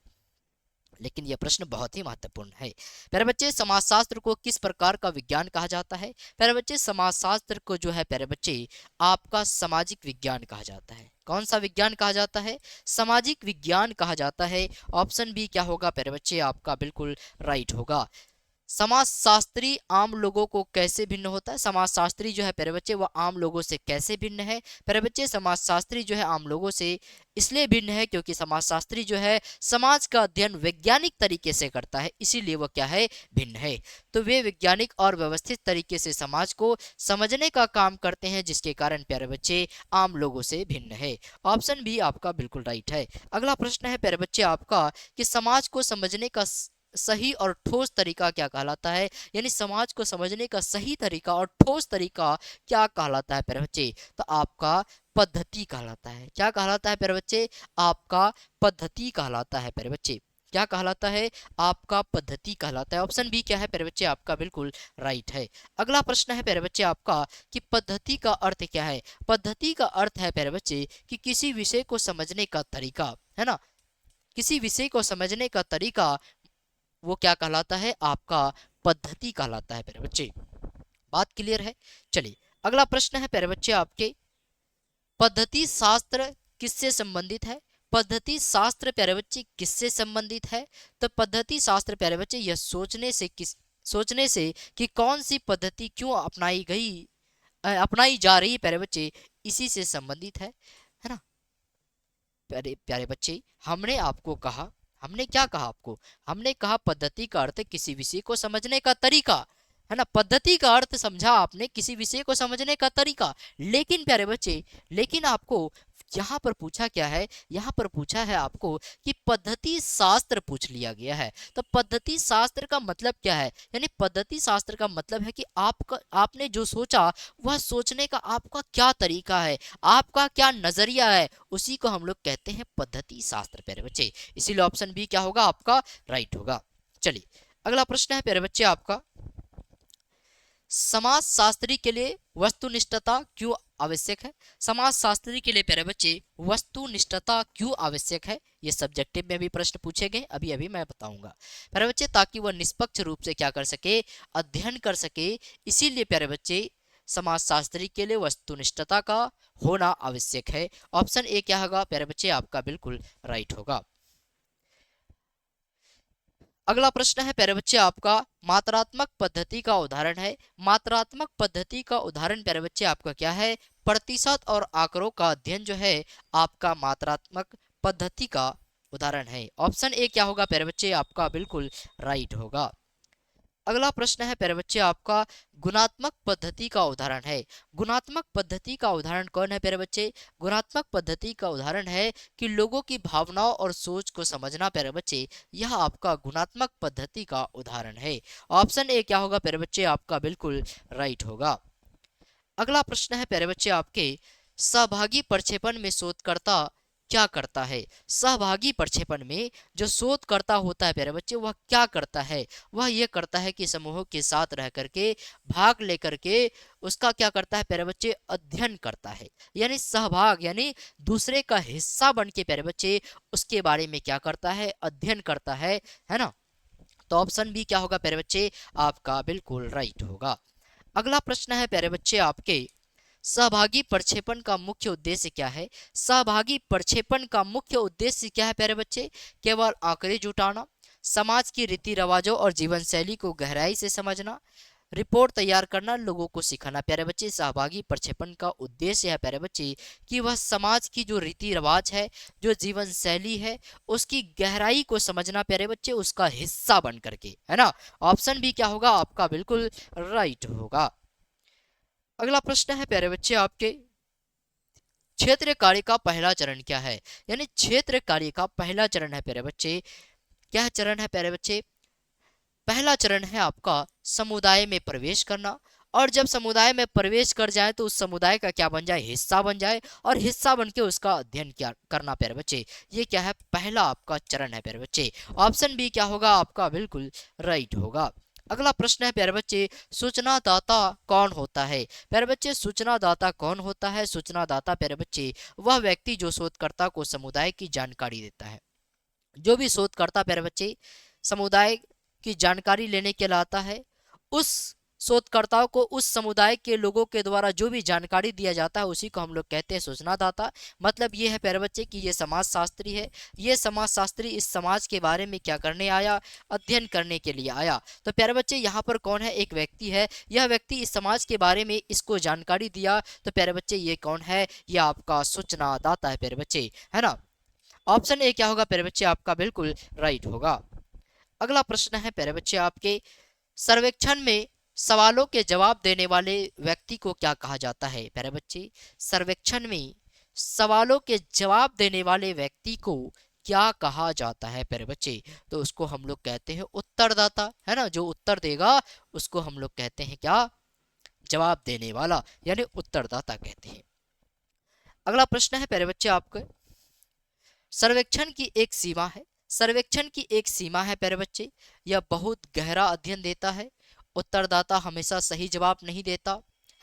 Speaker 1: लेकिन यह प्रश्न बहुत ही महत्वपूर्ण है। प्यारे बच्चे, समाजशास्त्र को किस प्रकार का विज्ञान कहा जाता है। प्यारे बच्चे, समाजशास्त्र को जो है प्यारे बच्चे आपका सामाजिक विज्ञान कहा जाता है। कौन सा विज्ञान कहा जाता है, सामाजिक विज्ञान कहा जाता है। ऑप्शन बी क्या होगा प्यारे बच्चे, आपका बिल्कुल राइट होगा। समाजशास्त्री आम लोगों को कैसे भिन्न होता है, समाजशास्त्री जो है प्यारे बच्चे वह आम लोगों से कैसे भिन्न है। प्यारे बच्चे, समाजशास्त्री जो है आम लोगों से इसलिए भिन्न है क्योंकि समाजशास्त्री जो है समाज का अध्ययन वैज्ञानिक तरीके से करता है, इसीलिए वह क्या है, भिन्न है। तो वे वैज्ञानिक और व्यवस्थित तरीके से समाज को समझने का काम करते हैं, जिसके कारण प्यारे बच्चे आम लोगों से भिन्न है। ऑप्शन बी आपका बिल्कुल राइट है। अगला प्रश्न है प्यारे बच्चे आपका कि समाज को समझने का सही और ठोस तरीका क्या कहलाता है, यानी समाज को समझने का सही तरीका और ठोस तरीका क्या कहलाता है प्यारे बच्चे, तो आपका पद्धति कहलाता है। क्या कहलाता है प्यारे बच्चे, आपका पद्धति कहलाता है प्यारे बच्चे। क्या कहलाता है, आपका पद्धति कहलाता है। ऑप्शन बी क्या है प्यारे बच्चे, आपका बिल्कुल राइट है। अगला प्रश्न है प्यारे बच्चे आपका कि पद्धति का अर्थ क्या है। पद्धति का अर्थ है प्यारे बच्चे कि किसी विषय को समझने का तरीका, है ना, किसी विषय को समझने का तरीका वो क्या कहलाता है, आपका पद्धति कहलाता है प्यारे बच्चे। बात क्लियर है। चलिए, अगला प्रश्न है प्यारे बच्चे आपके, पद्धति शास्त्र किससे संबंधित है। पद्धति शास्त्र प्यारे बच्चे किससे संबंधित है, तो पद्धति शास्त्र प्यारे बच्चे यह सोचने से कि कौन सी पद्धति क्यों अपनाई जा रही है प्यारे बच्चे, इसी से संबंधित है ना। प्यारे प्यारे बच्चे, हमने क्या कहा आपको, हमने कहा पद्धति का अर्थ किसी विषय को समझने का तरीका, है ना। पद्धति का अर्थ समझा आपने किसी विषय को समझने का तरीका, लेकिन प्यारे बच्चे, लेकिन आपको यहाँ पर पूछा क्या है, यहाँ पर पूछा है आपको कि पद्धति शास्त्र पूछ लिया गया है। तो पद्धति शास्त्र का मतलब क्या है, यानी पद्धति शास्त्र का मतलब है कि आपने जो सोचा वह सोचने का आपका क्या तरीका है, आपका क्या नजरिया है, उसी को हम लोग कहते हैं पद्धति शास्त्र प्यारे बच्चे। इसीलिए ऑप्शन बी क्या होगा, आपका राइट होगा। चलिए, अगला प्रश्न है प्यारे बच्चे आपका, समाज शास्त्री के लिए वस्तुनिष्ठता क्यों आवश्यक है। समाज शास्त्री के लिए प्यारे बच्चे वस्तुनिष्ठता क्यों आवश्यक है, ये सब्जेक्टिव में भी प्रश्न पूछे गए, अभी अभी मैं बताऊंगा प्यारे बच्चे, ताकि वह निष्पक्ष रूप से क्या कर सके, अध्ययन कर सके। इसीलिए प्यारे बच्चे समाज शास्त्री के लिए वस्तुनिष्ठता का होना आवश्यक है। ऑप्शन ए क्या होगा प्यारे बच्चे, आपका बिल्कुल राइट होगा। अगला प्रश्न है प्यारे बच्चे आपका, मात्रात्मक पद्धति का उदाहरण है। मात्रात्मक पद्धति का उदाहरण प्यारे बच्चे आपका क्या है, प्रतिशत और आंकड़ों का अध्ययन जो है आपका मात्रात्मक पद्धति का उदाहरण है। ऑप्शन ए क्या होगा प्यारे बच्चे, आपका बिल्कुल राइट होगा। अगला प्रश्न है प्यारे बच्चे आपका, गुणात्मक पद्धति का उदाहरण है। गुणात्मक पद्धति का उदाहरण कौन है प्यारे बच्चे, गुणात्मक पद्धति का उदाहरण है कि लोगों की भावनाओं और सोच को समझना प्यारे बच्चे, यह आपका गुणात्मक पद्धति का उदाहरण है। ऑप्शन ए क्या होगा प्यारे बच्चे, आपका बिल्कुल राइट होगा। अगला प्रश्न है प्यारे बच्चे आपके, सहभागी प्रक्षेपण में शोधकर्ता क्या करता है। सहभागी प्रक्षेपण में जो शोधकर्ता होता है प्यारे बच्चे, वह क्या करता है, वह यह करता है कि समूहों के साथ रह करके, भाग लेकर के उसका क्या करता है प्यारे बच्चे, अध्ययन करता है। यानी सहभाग यानी दूसरे का हिस्सा बन के प्यारे बच्चे उसके बारे में क्या करता है, अध्ययन करता है ना। तो ऑप्शन बी क्या होगा प्यारे बच्चे, आपका बिल्कुल राइट होगा। अगला प्रश्न है प्यारे बच्चे आपके, सहभागी प्रक्षेपण का मुख्य उद्देश्य क्या है। सहभागी प्रक्षेपण का मुख्य उद्देश्य क्या है प्यारे बच्चे, केवल आंकड़े जुटाना, समाज की रीति रिवाजों और जीवन शैली को गहराई से समझना, रिपोर्ट तैयार करना, लोगों को सिखाना। प्यारे बच्चे, सहभागी प्रक्षेपण का उद्देश्य है प्यारे बच्चे कि वह समाज की जो रीति रिवाज है, जो जीवन शैली है, उसकी गहराई को समझना प्यारे बच्चे, उसका हिस्सा बन करके, है ना। ऑप्शन बी क्या होगा, आपका बिल्कुल राइट होगा। अगला प्रश्न है प्यारे बच्चे आपके, क्षेत्र कार्य का पहला चरण क्या है? यानी क्षेत्र कार्य का पहला चरण है प्यारे बच्चे, क्या चरण है प्यारे बच्चे? पहला चरण है आपका समुदाय में प्रवेश करना, और जब समुदाय में प्रवेश कर जाए तो उस समुदाय का क्या बन जाए? हिस्सा बन जाए, और हिस्सा बन के उसका अध्ययन क्या करना प्यारे बच्चे। ये क्या है? पहला आपका चरण है प्यारे बच्चे। ऑप्शन बी क्या होगा आपका? बिल्कुल राइट होगा। अगला प्रश्न है प्यारे बच्चे, सूचना दाता कौन होता है? प्यारे बच्चे सूचना दाता कौन होता है? सूचना दाता प्यारे बच्चे वह व्यक्ति जो शोधकर्ता को समुदाय की जानकारी देता है। जो भी शोधकर्ता प्यारे बच्चे समुदाय की जानकारी लेने के लिए आता है, उस शोधकर्ताओं को उस समुदाय के लोगों के द्वारा जो भी जानकारी दिया जाता है उसी को हम लोग कहते हैं सूचनादाता। मतलब ये है प्यारे बच्चे कि ये समाज शास्त्री है। ये समाज शास्त्री इस समाज के बारे में क्या करने आया? अध्ययन करने के लिए आया। तो प्यारे बच्चे यहाँ पर कौन है? एक व्यक्ति है। यह व्यक्ति इस समाज के बारे में इसको जानकारी दिया। तो प्यारे बच्चे ये कौन है? ये आपका सूचनादाता है प्यारे बच्चे, है ना। ऑप्शन ए क्या होगा प्यारे बच्चे आपका? बिल्कुल राइट होगा। अगला प्रश्न है प्यारे बच्चे आपके, सर्वेक्षण में सवालों के जवाब देने वाले व्यक्ति को क्या कहा जाता है? प्यारे बच्चे सर्वेक्षण में सवालों के जवाब देने वाले व्यक्ति को क्या कहा जाता है प्यारे बच्चे? तो उसको हम लोग कहते हैं उत्तरदाता, है ना। जो उत्तर देगा उसको हम लोग कहते हैं क्या? जवाब देने वाला, यानी उत्तरदाता कहते हैं। अगला प्रश्न है प्यारे बच्चे आपके, सर्वेक्षण की एक सीमा है। सर्वेक्षण की एक सीमा है प्यारे बच्चे, यह बहुत गहरा अध्ययन देता है। उत्तरदाता हमेशा सही जवाब नहीं देता,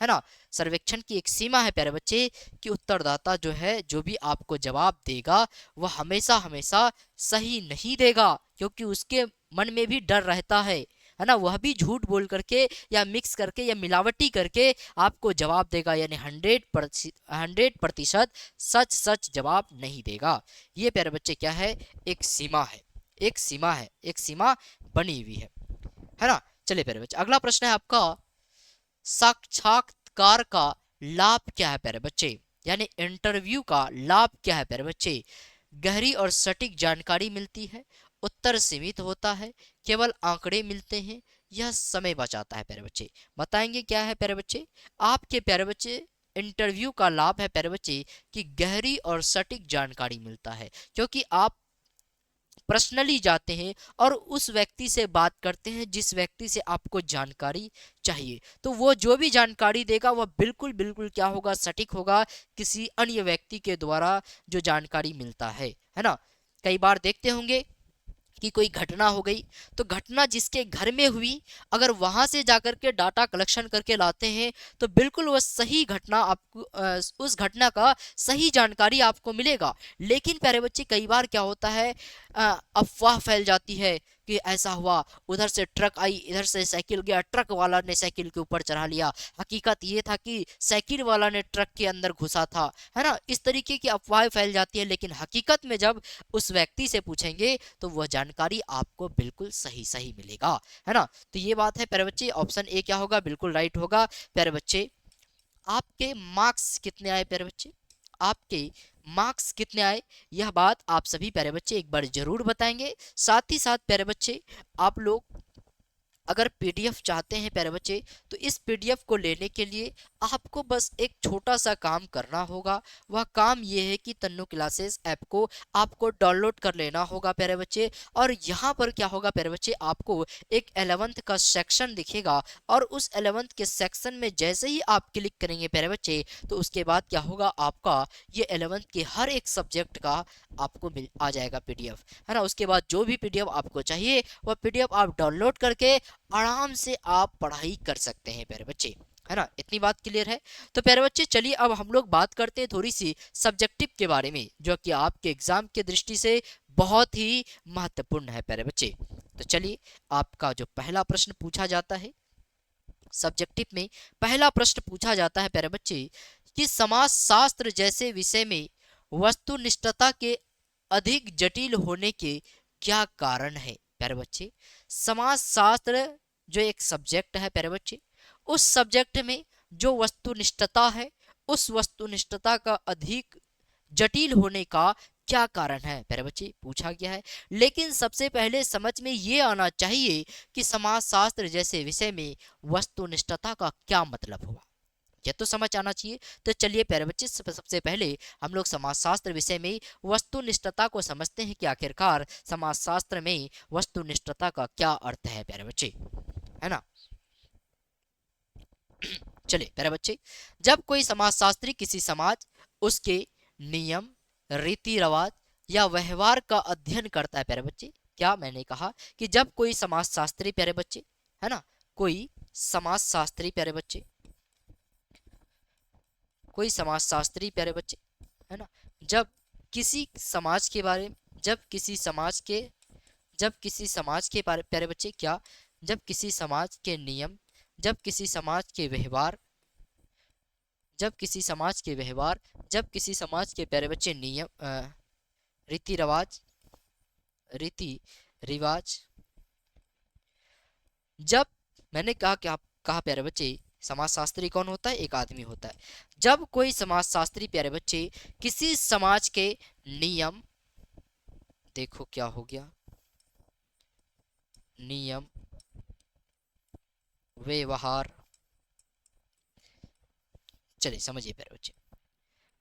Speaker 1: है ना। सर्वेक्षण की एक सीमा है प्यारे बच्चे कि उत्तरदाता जो है, जो भी आपको जवाब देगा वह हमेशा हमेशा सही नहीं देगा, क्योंकि उसके मन में भी डर रहता है ना। वह भी झूठ बोल करके या मिक्स करके या मिलावटी करके आपको जवाब देगा, यानी 100% सच सच जवाब नहीं देगा। ये प्यारे बच्चे क्या है? एक सीमा है, एक सीमा है, एक सीमा बनी हुई है ना। चलिए प्यारे बच्चे अगला प्रश्न है आपका, साक्षात्कार का लाभ क्या है प्यारे बच्चे? यानी इंटरव्यू का लाभ क्या है प्यारे बच्चे? गहरी और सटीक जानकारी मिलती है, उत्तर सीमित होता है, केवल आंकड़े मिलते हैं, यह समय बचाता है प्यारे बच्चे। बताएंगे क्या है प्यारे बच्चे? आपके प्यारे बच्चे इंटरव्यू का लाभ है प्यारे बच्चे कि गहरी और सटीक जानकारी मिलता है, क्योंकि आप पर्सनली जाते हैं और उस व्यक्ति से बात करते हैं जिस व्यक्ति से आपको जानकारी चाहिए। तो वो जो भी जानकारी देगा वह बिल्कुल बिल्कुल क्या होगा? सटीक होगा, किसी अन्य व्यक्ति के द्वारा जो जानकारी मिलता है ना। कई बार देखते होंगे कि कोई घटना हो गई, तो घटना जिसके घर में हुई, अगर वहां से जाकर के डाटा कलेक्शन करके लाते हैं तो बिल्कुल वह सही घटना आपको उस घटना का सही जानकारी आपको मिलेगा। लेकिन प्यारे बच्चे कई बार क्या होता है, अफवाह फैल जाती है कि ऐसा हुआ, उधर से ट्रक आई, इधर से साइकिल गया, ट्रक वाला ने साइकिल के ऊपर चढ़ा लिया। हकीकत ये था कि साइकिल वाला ने ट्रक के अंदर घुसा था, है ना। इस तरीके की अफवाहें फैल जाती है, लेकिन हकीकत में जब उस व्यक्ति से पूछेंगे तो वह जानकारी आपको बिल्कुल सही सही मिलेगा, है ना। तो ये बात है प्यारे बच्चे। ऑप्शन ए क्या होगा? बिल्कुल राइट होगा प्यारे बच्चे। आपके मार्क्स कितने आए प्यारे बच्चे? आपके मार्क्स कितने आए, यह बात आप सभी प्यारे बच्चे एक बार जरूर बताएंगे। साथ ही साथ प्यारे बच्चे आप लोग अगर पीडीएफ चाहते हैं प्यारे बच्चे, तो इस पीडीएफ को लेने के लिए आपको बस एक छोटा सा काम करना होगा। वह काम ये है कि तन्नू क्लासेस ऐप को आपको डाउनलोड कर लेना होगा प्यारे बच्चे। और यहाँ पर क्या होगा प्यारे बच्चे, आपको एक 11th का सेक्शन दिखेगा, और उस 11th के सेक्शन में जैसे ही आप क्लिक करेंगे प्यारे बच्चे, तो उसके बाद क्या होगा, आपका ये 11th के हर एक सब्जेक्ट का आपको मिल आ जाएगा पीडीएफ, है ना। उसके बाद जो भी पीडीएफ आपको चाहिए वह पीडीएफ आप डाउनलोड करके आराम से आप पढ़ाई कर सकते हैं प्यारे बच्चे, है ना। इतनी बात क्लियर है। तो प्यारे बच्चे चलिए अब हम लोग बात करते हैं थोड़ी सी सब्जेक्टिव के बारे में, जो कि आपके एग्जाम के दृष्टि से बहुत ही महत्वपूर्ण है प्यारे बच्चे। तो चलिए आपका जो पहला प्रश्न पूछा जाता है सब्जेक्टिव में, पहला प्रश्न पूछा जाता है प्यारे बच्चे कि समाज शास्त्र जैसे विषय में वस्तुनिष्ठता के अधिक जटिल होने के क्या कारण है प्यारे बच्चे। समाज शास्त्र जो एक सब्जेक्ट है प्यारे बच्चे, उस सब्जेक्ट में जो वस्तुनिष्ठता है, उस वस्तुनिष्ठता का अधिक जटिल होने का क्या कारण है प्यारे बच्चे, पूछा गया है। लेकिन सबसे पहले समझ में ये आना चाहिए कि समाजशास्त्र जैसे विषय में वस्तुनिष्ठता का क्या मतलब हुआ। यह तो समझ आना चाहिए। तो चलिए प्यारे बच्चे, सबसे पहले हम लोग समाजशास्त्र विषय में वस्तुनिष्ठता को समझते हैं कि आखिरकार समाजशास्त्र में वस्तुनिष्ठता का क्या अर्थ है प्यारे बच्चे, है ना। चलिए प्यारे बच्चे, जब कोई समाजशास्त्री किसी समाज, उसके नियम, रीति रिवाज या व्यवहार का अध्ययन करता है प्यारे बच्चे, क्या मैंने कहा कि जब कोई समाजशास्त्री प्यारे बच्चे, है ना, कोई समाजशास्त्री प्यारे बच्चे, कोई समाजशास्त्री प्यारे बच्चे, है ना, जब किसी समाज के बारे में, जब किसी समाज के बारे प्यारे बच्चे क्या, जब किसी समाज के नियम, जब किसी समाज के व्यवहार, जब किसी समाज के व्यवहार, जब किसी समाज के प्यारे बच्चे नियम, रीति रिवाज, रीति रिवाज, जब मैंने कहा कि आप कहा प्यारे बच्चे समाजशास्त्री कौन होता है, एक आदमी होता है। जब कोई समाजशास्त्री प्यारे बच्चे किसी समाज के नियम, देखो क्या हो गया, नियम, व्यवहार, चलिए समझिए प्यारे बच्चे,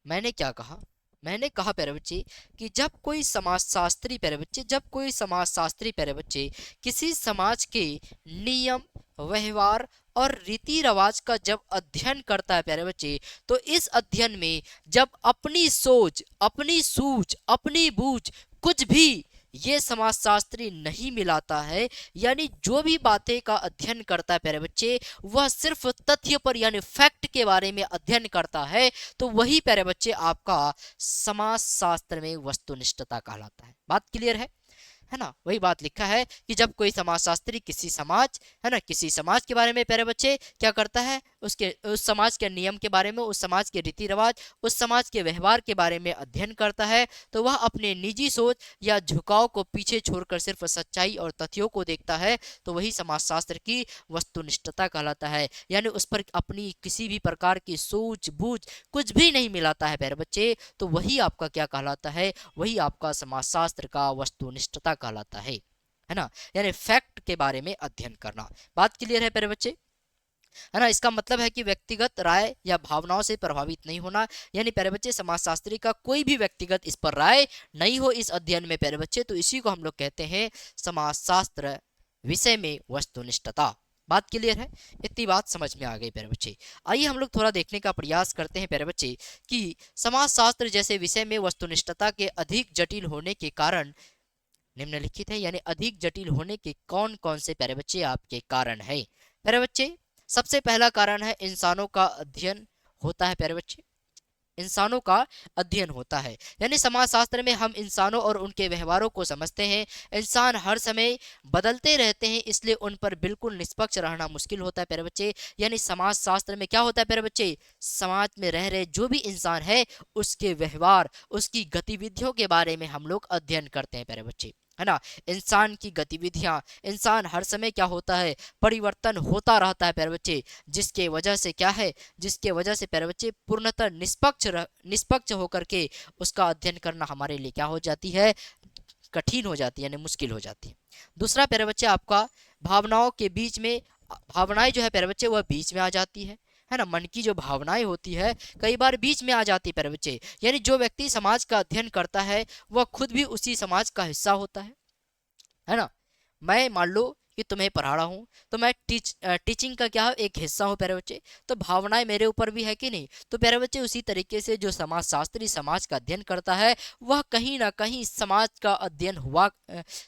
Speaker 1: मैंने क्या कहा, मैंने कहा प्यारे बच्चे कि जब कोई समाजशास्त्री प्यारे बच्चे, जब कोई समाजशास्त्री प्यारे बच्चे किसी समाज के नियम, व्यवहार और रीति रिवाज का जब अध्ययन करता है प्यारे बच्चे, तो इस अध्ययन में जब अपनी सोच, अपनी सूझ, अपनी बूझ कुछ भी ये समाजशास्त्री नहीं मिलाता है, यानी जो भी बातें का अध्ययन करता है प्यारे बच्चे, वह सिर्फ तथ्य पर यानी फैक्ट के बारे में अध्ययन करता है, तो वही प्यारे बच्चे आपका समाजशास्त्र में वस्तुनिष्ठता कहलाता है। बात क्लियर है ना। वही बात लिखा है कि जब कोई समाजशास्त्री किसी समाज, है ना, किसी समाज के बारे में प्यारे बच्चे क्या करता है, उसके उस समाज के नियम के बारे में, उस समाज के रीति रिवाज, उस समाज के व्यवहार के बारे में अध्ययन करता है, तो वह अपने निजी सोच या झुकाव को पीछे छोड़कर सिर्फ सच्चाई और तथ्यों को देखता है, तो वही समाजशास्त्र की वस्तुनिष्ठता कहलाता है। यानी उस पर अपनी किसी भी प्रकार की सूझ बूझ कुछ भी नहीं मिलाता है प्यारे बच्चे, तो वही आपका क्या कहलाता है, वही आपका समाजशास्त्र का वस्तुनिष्ठता कहलाता है ना, यानी फैक्ट के बारे में अध्ययन करना। बात क्लियर है प्यारे बच्चे, है ना। इसका मतलब है कि व्यक्तिगत राय या भावनाओं से प्रभावित नहीं होना, यानी प्यारे बच्चे समाजशास्त्री का कोई भी व्यक्तिगत इस पर राय नहीं हो इस अध्ययन में प्यारे बच्चे, तो इसी को हम लोग कहते हैं समाजशास्त्र विषय में वस्तुनिष्ठता। बात क्लियर है, इतनी बात समझ में आ गई प्यारे बच्चे। आइए हम लोग थोड़ा देखने का प्रयास करते हैं प्यारे बच्चे कि समाजशास्त्र जैसे विषय में वस्तुनिष्ठता के अधिक जटिल होने के कारण निम्नलिखित है, यानी अधिक जटिल होने के कौन कौन से प्यारे बच्चे आपके कारण है। प्यारे बच्चे सबसे पहला कारण है इंसानों का अध्ययन होता है प्यारे बच्चे, इंसानों का अध्ययन होता है, यानी समाजशास्त्र में हम इंसानों और उनके व्यवहारों को समझते हैं। इंसान हर समय बदलते रहते हैं, इसलिए उन पर बिल्कुल निष्पक्ष रहना मुश्किल होता है प्यारे बच्चे। यानी समाजशास्त्र में क्या होता है प्यारे बच्चे, समाज में रह रहे जो भी इंसान है उसके व्यवहार, उसकी गतिविधियों के बारे में हम लोग अध्ययन करते हैं प्यारे बच्चे, है ना। इंसान की गतिविधियां, इंसान हर समय क्या होता है, परिवर्तन होता रहता है प्यारे बच्चे, जिसके वजह से क्या है, जिसके वजह से प्यारे बच्चे पूर्णतः निष्पक्ष होकर के उसका अध्ययन करना हमारे लिए क्या हो जाती है, कठिन हो जाती है, यानी मुश्किल हो जाती है। दूसरा प्यारे बच्चे आपका भावनाओं के बीच में, भावनाएं जो है प्यारे बच्चे वह बीच में आ जाती है ना। मन की जो भावनाएं होती है कई बार बीच में आ जाती है प्यारे बच्चे, यानी जो व्यक्ति समाज का अध्ययन करता है वह खुद भी उसी समाज का हिस्सा होता है ना। मैं मान लो कि तुम्हें पढ़ा रहा हूँ, तो मैं टीचिंग का क्या एक हिस्सा हूँ प्यारे बच्चे, तो भावनाएं मेरे ऊपर भी है कि नहीं। तो प्यारे बच्चे उसी तरीके से जो समाजशास्त्री समाज का अध्ययन करता है वह कहीं ना कहीं समाज का अध्ययन हुआ,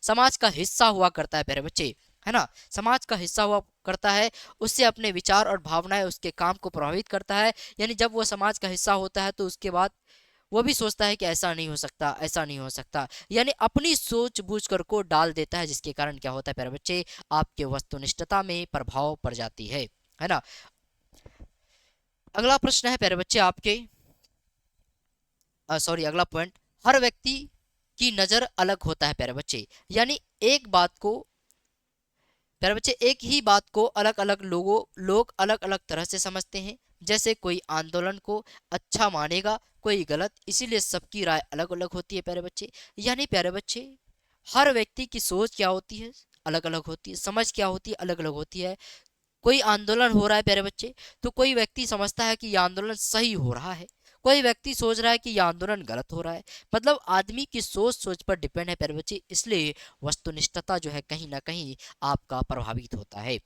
Speaker 1: समाज का हिस्सा हुआ करता है प्यारे बच्चे, है ना। समाज का हिस्सा हुआ करता है, उससे अपने विचार और भावनाएं उसके काम को प्रभावित करता है। यानी जब वो समाज का हिस्सा होता है तो उसके बाद वो भी सोचता है कि ऐसा नहीं हो सकता, ऐसा नहीं हो सकता, यानी अपनी सोच बूझ कर को डाल देता है, जिसके कारण क्या होता है प्यारे बच्चे, आपके वस्तुनिष्ठता में प्रभाव पड़ जाती है ना। अगला प्रश्न है प्यारे बच्चे आपके, सॉरी अगला पॉइंट, हर व्यक्ति की नजर अलग होता है प्यारे बच्चे, यानी एक बात को प्यारे बच्चे, एक ही बात को अलग अलग लोग अलग अलग तरह से समझते हैं। जैसे कोई आंदोलन को अच्छा मानेगा, कोई गलत, इसीलिए सबकी राय अलग अलग होती है प्यारे बच्चे। यानी प्यारे बच्चे हर व्यक्ति की सोच क्या होती है, अलग अलग होती है, समझ क्या होती है, अलग अलग होती है। कोई आंदोलन हो रहा है प्यारे बच्चे, तो कोई व्यक्ति समझता है कि यह आंदोलन सही हो रहा है, कोई व्यक्ति सोच रहा है कि यह आंदोलन गलत हो रहा है। मतलब आदमी की सोच पर डिपेंड है प्यारे बच्चे, इसलिए वस्तुनिष्ठता जो है कहीं ना कहीं आपका प्रभावित होता है।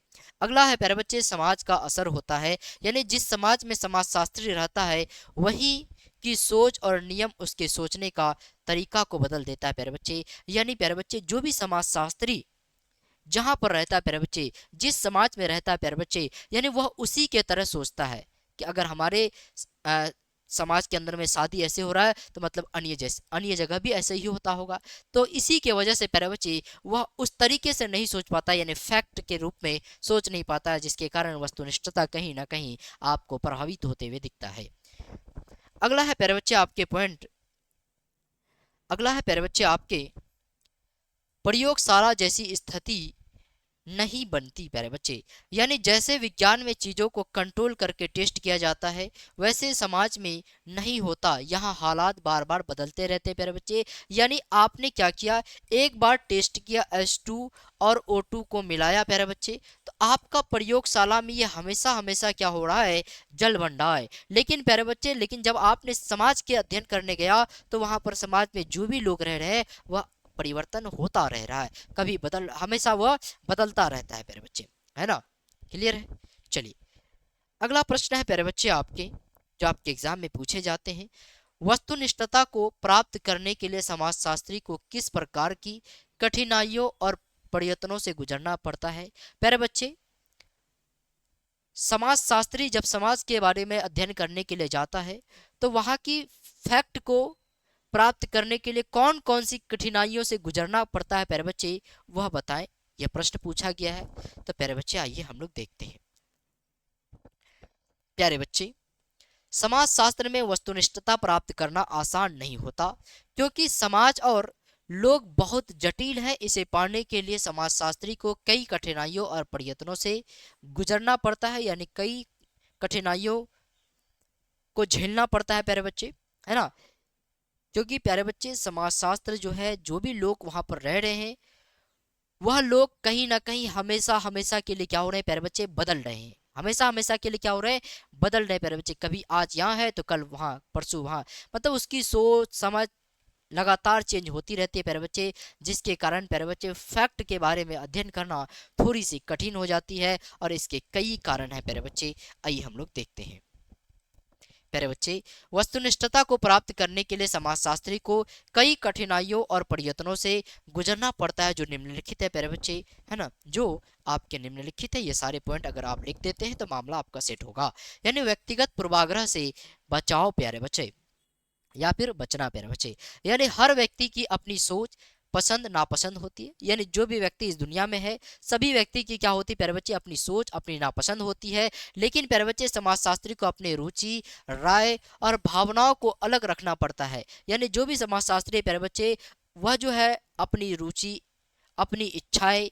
Speaker 1: अगला है प्यारे बच्चे समाज का असर होता है, यानी जिस समाज में समाजशास्त्री रहता है वही की सोच और नियम उसके सोचने का तरीका को बदल देता है प्यारे बच्चे। यानी प्यारे बच्चे जो भी समाजशास्त्री जहां पर रहता है प्यारे बच्चे, जिस समाज में रहता है प्यारे बच्चे, यानी वह उसी के तरह सोचता है कि अगर हमारे अ, समाज के अंदर में शादी ऐसे हो रहा है तो मतलब अन्य जगह भी ऐसे ही होता होगा। तो इसी के वजह से प्यारे बच्चे वह उस तरीके से नहीं सोच पाता, यानी फैक्ट के रूप में सोच नहीं पाता है, जिसके कारण वस्तुनिष्ठता कहीं ना कहीं आपको प्रभावित होते हुए दिखता है। अगला है प्यारे बच्चे आपके पॉइंट, अगला है प्यारे बच्चे आपके प्रयोगशाला जैसी स्थिति नहीं बनती प्यारे बच्चे। यानी जैसे विज्ञान में चीज़ों को कंट्रोल करके टेस्ट किया जाता है वैसे समाज में नहीं होता, यहाँ हालात बार बार बदलते रहते हैं प्यारे बच्चे। यानी आपने क्या किया, एक बार टेस्ट किया H2 और O2 को मिलाया प्यारे बच्चे, तो आपका प्रयोगशाला में ये हमेशा हमेशा क्या हो रहा है, जल बन रहा है। लेकिन प्यारे बच्चे, लेकिन जब आपने समाज के अध्ययन करने गया तो वहाँ पर समाज में जो भी लोग रह रहे हैं वह परिवर्तन होता रह रहा है, कभी बदल, हमेशा वह बदलता रहता है प्यारे बच्चे, है ना। क्लियर है। चलिए अगला प्रश्न है प्यारे बच्चे आपके, जो आपके एग्जाम में पूछे जाते हैं। वस्तुनिष्ठता को प्राप्त करने के लिए समाजशास्त्री को किस प्रकार की कठिनाइयों और प्रयत्नों से गुजरना पड़ता है। प्यारे बच्चे, समाजशास्त्री जब समाज के बारे में अध्ययन करने के लिए जाता है तो वहाँ की फैक्ट को प्राप्त करने के लिए कौन कौन सी कठिनाइयों से गुजरना पड़ता है प्यारे बच्चे, वह बताएं। यह प्रश्न पूछा गया है। तो प्यारे बच्चे आइए हम लोग देखते हैं। प्यारे बच्चे, समाजशास्त्र में वस्तुनिष्ठता प्राप्त करना आसान नहीं होता, क्योंकि समाज और लोग बहुत जटिल है। इसे पाने के लिए समाजशास्त्री को कई कठिनाइयों और प्रयत्नों से गुजरना पड़ता है, यानी कई कठिनाइयों को झेलना पड़ता है प्यारे बच्चे, है ना। क्योंकि प्यारे बच्चे समाजशास्त्र जो है, जो भी लोग वहां पर रह रहे हैं वह लोग कहीं ना कहीं हमेशा हमेशा के लिए क्या हो रहे हैं प्यारे बच्चे, बदल रहे हैं। हमेशा हमेशा के लिए क्या हो रहे हैं, बदल रहे हैं प्यारे बच्चे। कभी आज यहाँ है तो कल वहाँ, परसों वहाँ, मतलब उसकी सोच समझ लगातार चेंज होती रहती है प्यारे बच्चे, जिसके कारण प्यारे बच्चे फैक्ट के बारे में अध्ययन करना थोड़ी सी कठिन हो जाती है। और इसके कई कारण हैं प्यारे बच्चे, आइए हम लोग देखते हैं। प्यारे बच्चे, वस्तुनिष्ठता को प्राप्त करने के लिए समाजशास्त्री को कई कठिनाइयों और प्रयत्नों से गुजरना पड़ता है, जो निम्नलिखित है प्यारे बच्चे, है ना। जो आपके निम्नलिखित है, ये सारे पॉइंट अगर आप लिख देते हैं तो मामला आपका सेट होगा। यानी व्यक्तिगत पूर्वाग्रह से बचाओ प्यारे बच्चे, या फिर बचना प्यारे बच्चे। यानी हर व्यक्ति की अपनी सोच पसंद नापसंद होती है। यानी जो भी व्यक्ति इस दुनिया में है सभी व्यक्ति की क्या होती है प्यारे बच्चे, अपनी सोच अपनी नापसंद होती है। लेकिन प्यारे बच्चे समाजशास्त्री को अपनी रुचि, राय और भावनाओं को अलग रखना पड़ता है। यानी जो भी समाजशास्त्री है प्यारे बच्चे, वह जो है अपनी रुचि, अपनी इच्छाएं,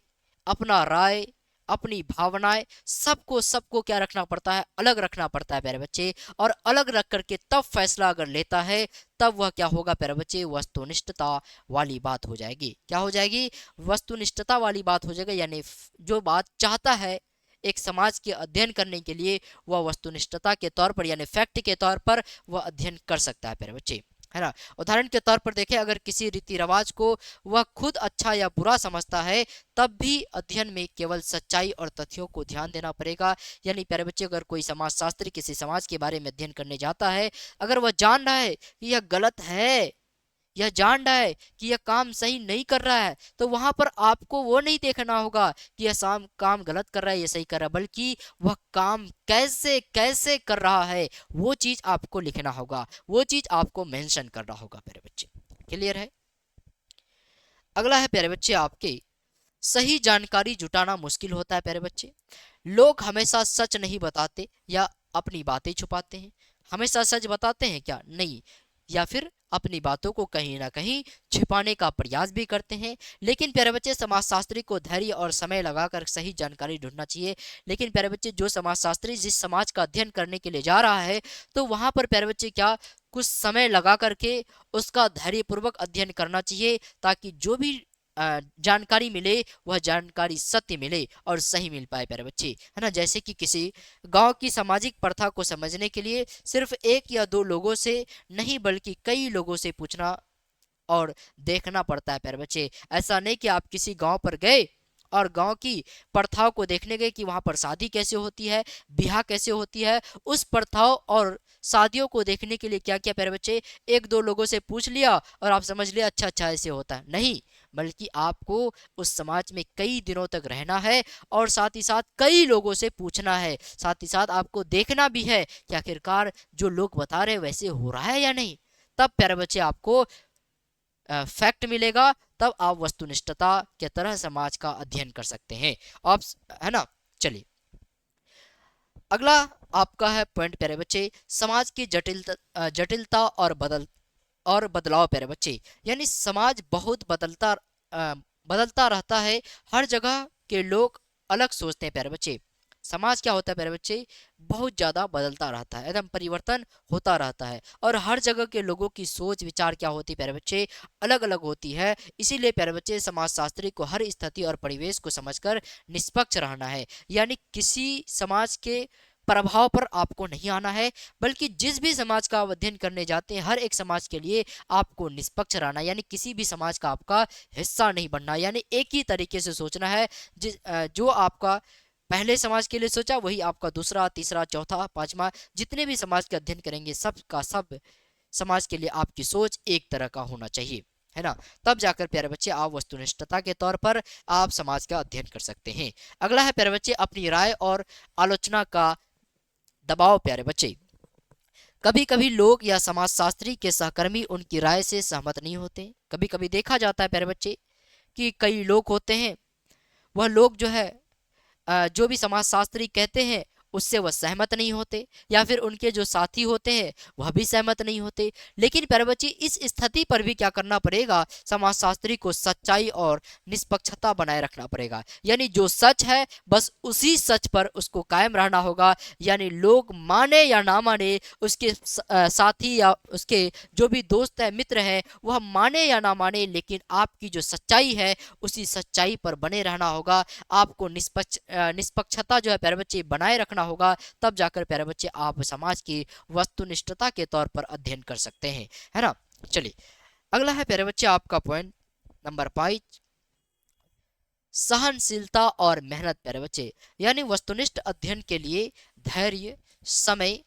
Speaker 1: अपना राय, अपनी भावनाएं, सबको सबको क्या रखना पड़ता है, अलग रखना पड़ता है प्यारे बच्चे। और अलग रख करके तब फैसला अगर लेता है तब वह क्या होगा प्यारे बच्चे, वस्तुनिष्ठता वाली बात हो जाएगी। क्या हो जाएगी, वस्तुनिष्ठता वाली बात हो जाएगी। यानी जो बात चाहता है एक समाज के अध्ययन करने के लिए, वह वस्तुनिष्ठता के तौर पर यानी फैक्ट के तौर पर वह अध्ययन कर सकता है प्यारे बच्चे, है ना। उदाहरण के तौर पर देखें, अगर किसी रीति रिवाज को वह खुद अच्छा या बुरा समझता है तब भी अध्ययन में केवल सच्चाई और तथ्यों को ध्यान देना पड़ेगा। यानी प्यारे बच्चे, अगर कोई समाजशास्त्री किसी समाज के बारे में अध्ययन करने जाता है, अगर वह जान रहा है कि यह गलत है, यह जान रहा है कि यह काम सही नहीं कर रहा है, तो वहां पर आपको वो नहीं देखना होगा कि यह काम गलत कर रहा है, यह सही कर रहा है, बल्कि वह काम कैसे कैसे कर रहा है वो चीज आपको लिखना होगा, वो चीज आपको मेंशन करना होगा प्यारे बच्चे। क्लियर है। अगला है प्यारे बच्चे आपके, सही जानकारी जुटाना मुश्किल होता है प्यारे बच्चे। लोग हमेशा सच नहीं बताते या अपनी बातें छुपाते हैं। हमेशा सच बताते हैं क्या, नहीं, या फिर अपनी बातों को कहीं ना कहीं छिपाने का प्रयास भी करते हैं। लेकिन प्यारे बच्चे, समाजशास्त्री को धैर्य और समय लगाकर सही जानकारी ढूंढना चाहिए। लेकिन प्यारे बच्चे, जो समाजशास्त्री जिस समाज का अध्ययन करने के लिए जा रहा है तो वहां पर प्यारे बच्चे क्या, कुछ समय लगा करके उसका धैर्यपूर्वक अध्ययन करना चाहिए, ताकि जो भी जानकारी मिले, वह जानकारी सत्य मिले और सही मिल पाए प्यारे बच्चे, है ना। जैसे कि किसी गांव की सामाजिक प्रथा को समझने के लिए सिर्फ एक या दो लोगों से नहीं बल्कि कई लोगों से पूछना और देखना पड़ता है प्यारे बच्चे। ऐसा नहीं कि आप किसी गांव पर गए और गांव की प्रथाओं को देखने गए कि वहां पर शादी कैसे होती है, ब्याह कैसे होती है, उस प्रथाओं और शादियों को देखने के लिए क्या किया प्यारे बच्चे, एक दो लोगों से पूछ लिया और आप समझ लिया अच्छा अच्छा ऐसे होता है, नहीं। बल्कि आपको उस समाज में कई दिनों तक रहना है और साथ ही साथ कई लोगों से पूछना है, साथ ही साथ आपको देखना भी है कि आखिरकार जो लोग बता रहे हैं वैसे हो रहा है या नहीं। तब प्यारे बच्चे आपको फैक्ट मिलेगा, तब आप वस्तुनिष्ठता के तरह समाज का अध्ययन कर सकते हैं। आप, है ना। चलिए अगला आपका है पॉइंट प्यारे बच्चे, समाज की जटिलता और बदलाव प्यारे बच्चे। यानी समाज बहुत बदलता रहता है, हर जगह के लोग अलग सोचते हैं प्यारे बच्चे। समाज क्या होता है प्यारे बच्चे, बहुत ज़्यादा बदलता रहता है, एकदम परिवर्तन होता रहता है और हर जगह के लोगों की सोच विचार क्या होती है प्यारे बच्चे, अलग अलग होती है। इसीलिए प्यारे बच्चे समाजशास्त्री को हर स्थिति और परिवेश को समझकर निष्पक्ष रहना है। यानी किसी समाज के प्रभाव पर आपको नहीं आना है, बल्कि जिस भी समाज का आप अध्ययन करने जाते हैं हर एक समाज के लिए आपको निष्पक्ष रहना, यानी किसी भी समाज का आपका हिस्सा नहीं बनना, यानी एक ही तरीके से सोचना है। जो आपका पहले समाज के लिए सोचा वही आपका दूसरा, तीसरा, चौथा, पांचवा, जितने भी समाज का अध्ययन करेंगे सब का सब समाज के लिए आपकी सोच एक तरह का होना चाहिए, है ना। तब जाकर प्यारे बच्चे आप वस्तुनिष्ठता के तौर पर आप समाज का अध्ययन कर सकते हैं। अगला है प्यारे बच्चे अपनी राय और आलोचना का दबाव प्यारे बच्चे। कभी कभी लोग या समाजशास्त्री के सहकर्मी उनकी राय से सहमत नहीं होते। कभी कभी देखा जाता है प्यारे बच्चे कि कई लोग होते हैं, वह लोग जो है जो भी समाजशास्त्री कहते हैं उससे वह सहमत नहीं होते, या फिर उनके जो साथी होते हैं वह भी सहमत नहीं होते। लेकिन प्यारे बच्चे इस स्थिति पर भी क्या करना पड़ेगा, समाजशास्त्री को सच्चाई और निष्पक्षता बनाए रखना पड़ेगा। यानी जो सच है बस उसी सच पर उसको कायम रहना होगा। यानी लोग माने या ना माने, उसके साथी या उसके जो भी दोस्त है, मित्र है, वह माने या ना माने, लेकिन आपकी जो सच्चाई है उसी सच्चाई पर बने रहना होगा। आपको निष्पक्षता जो है प्यारे बच्चे बनाए रखना होगा, तब जाकर प्यारे बच्चे आप समाज की वस्तुनिष्ठता के तौर पर अध्ययन कर सकते हैं, है ना। चलिए अगला है प्यारे बच्चे आपका पॉइंट नंबर 5, सहनशीलता और मेहनत प्यारे बच्चे। यानी वस्तुनिष्ठ अध्ययन के लिए धैर्य, समय,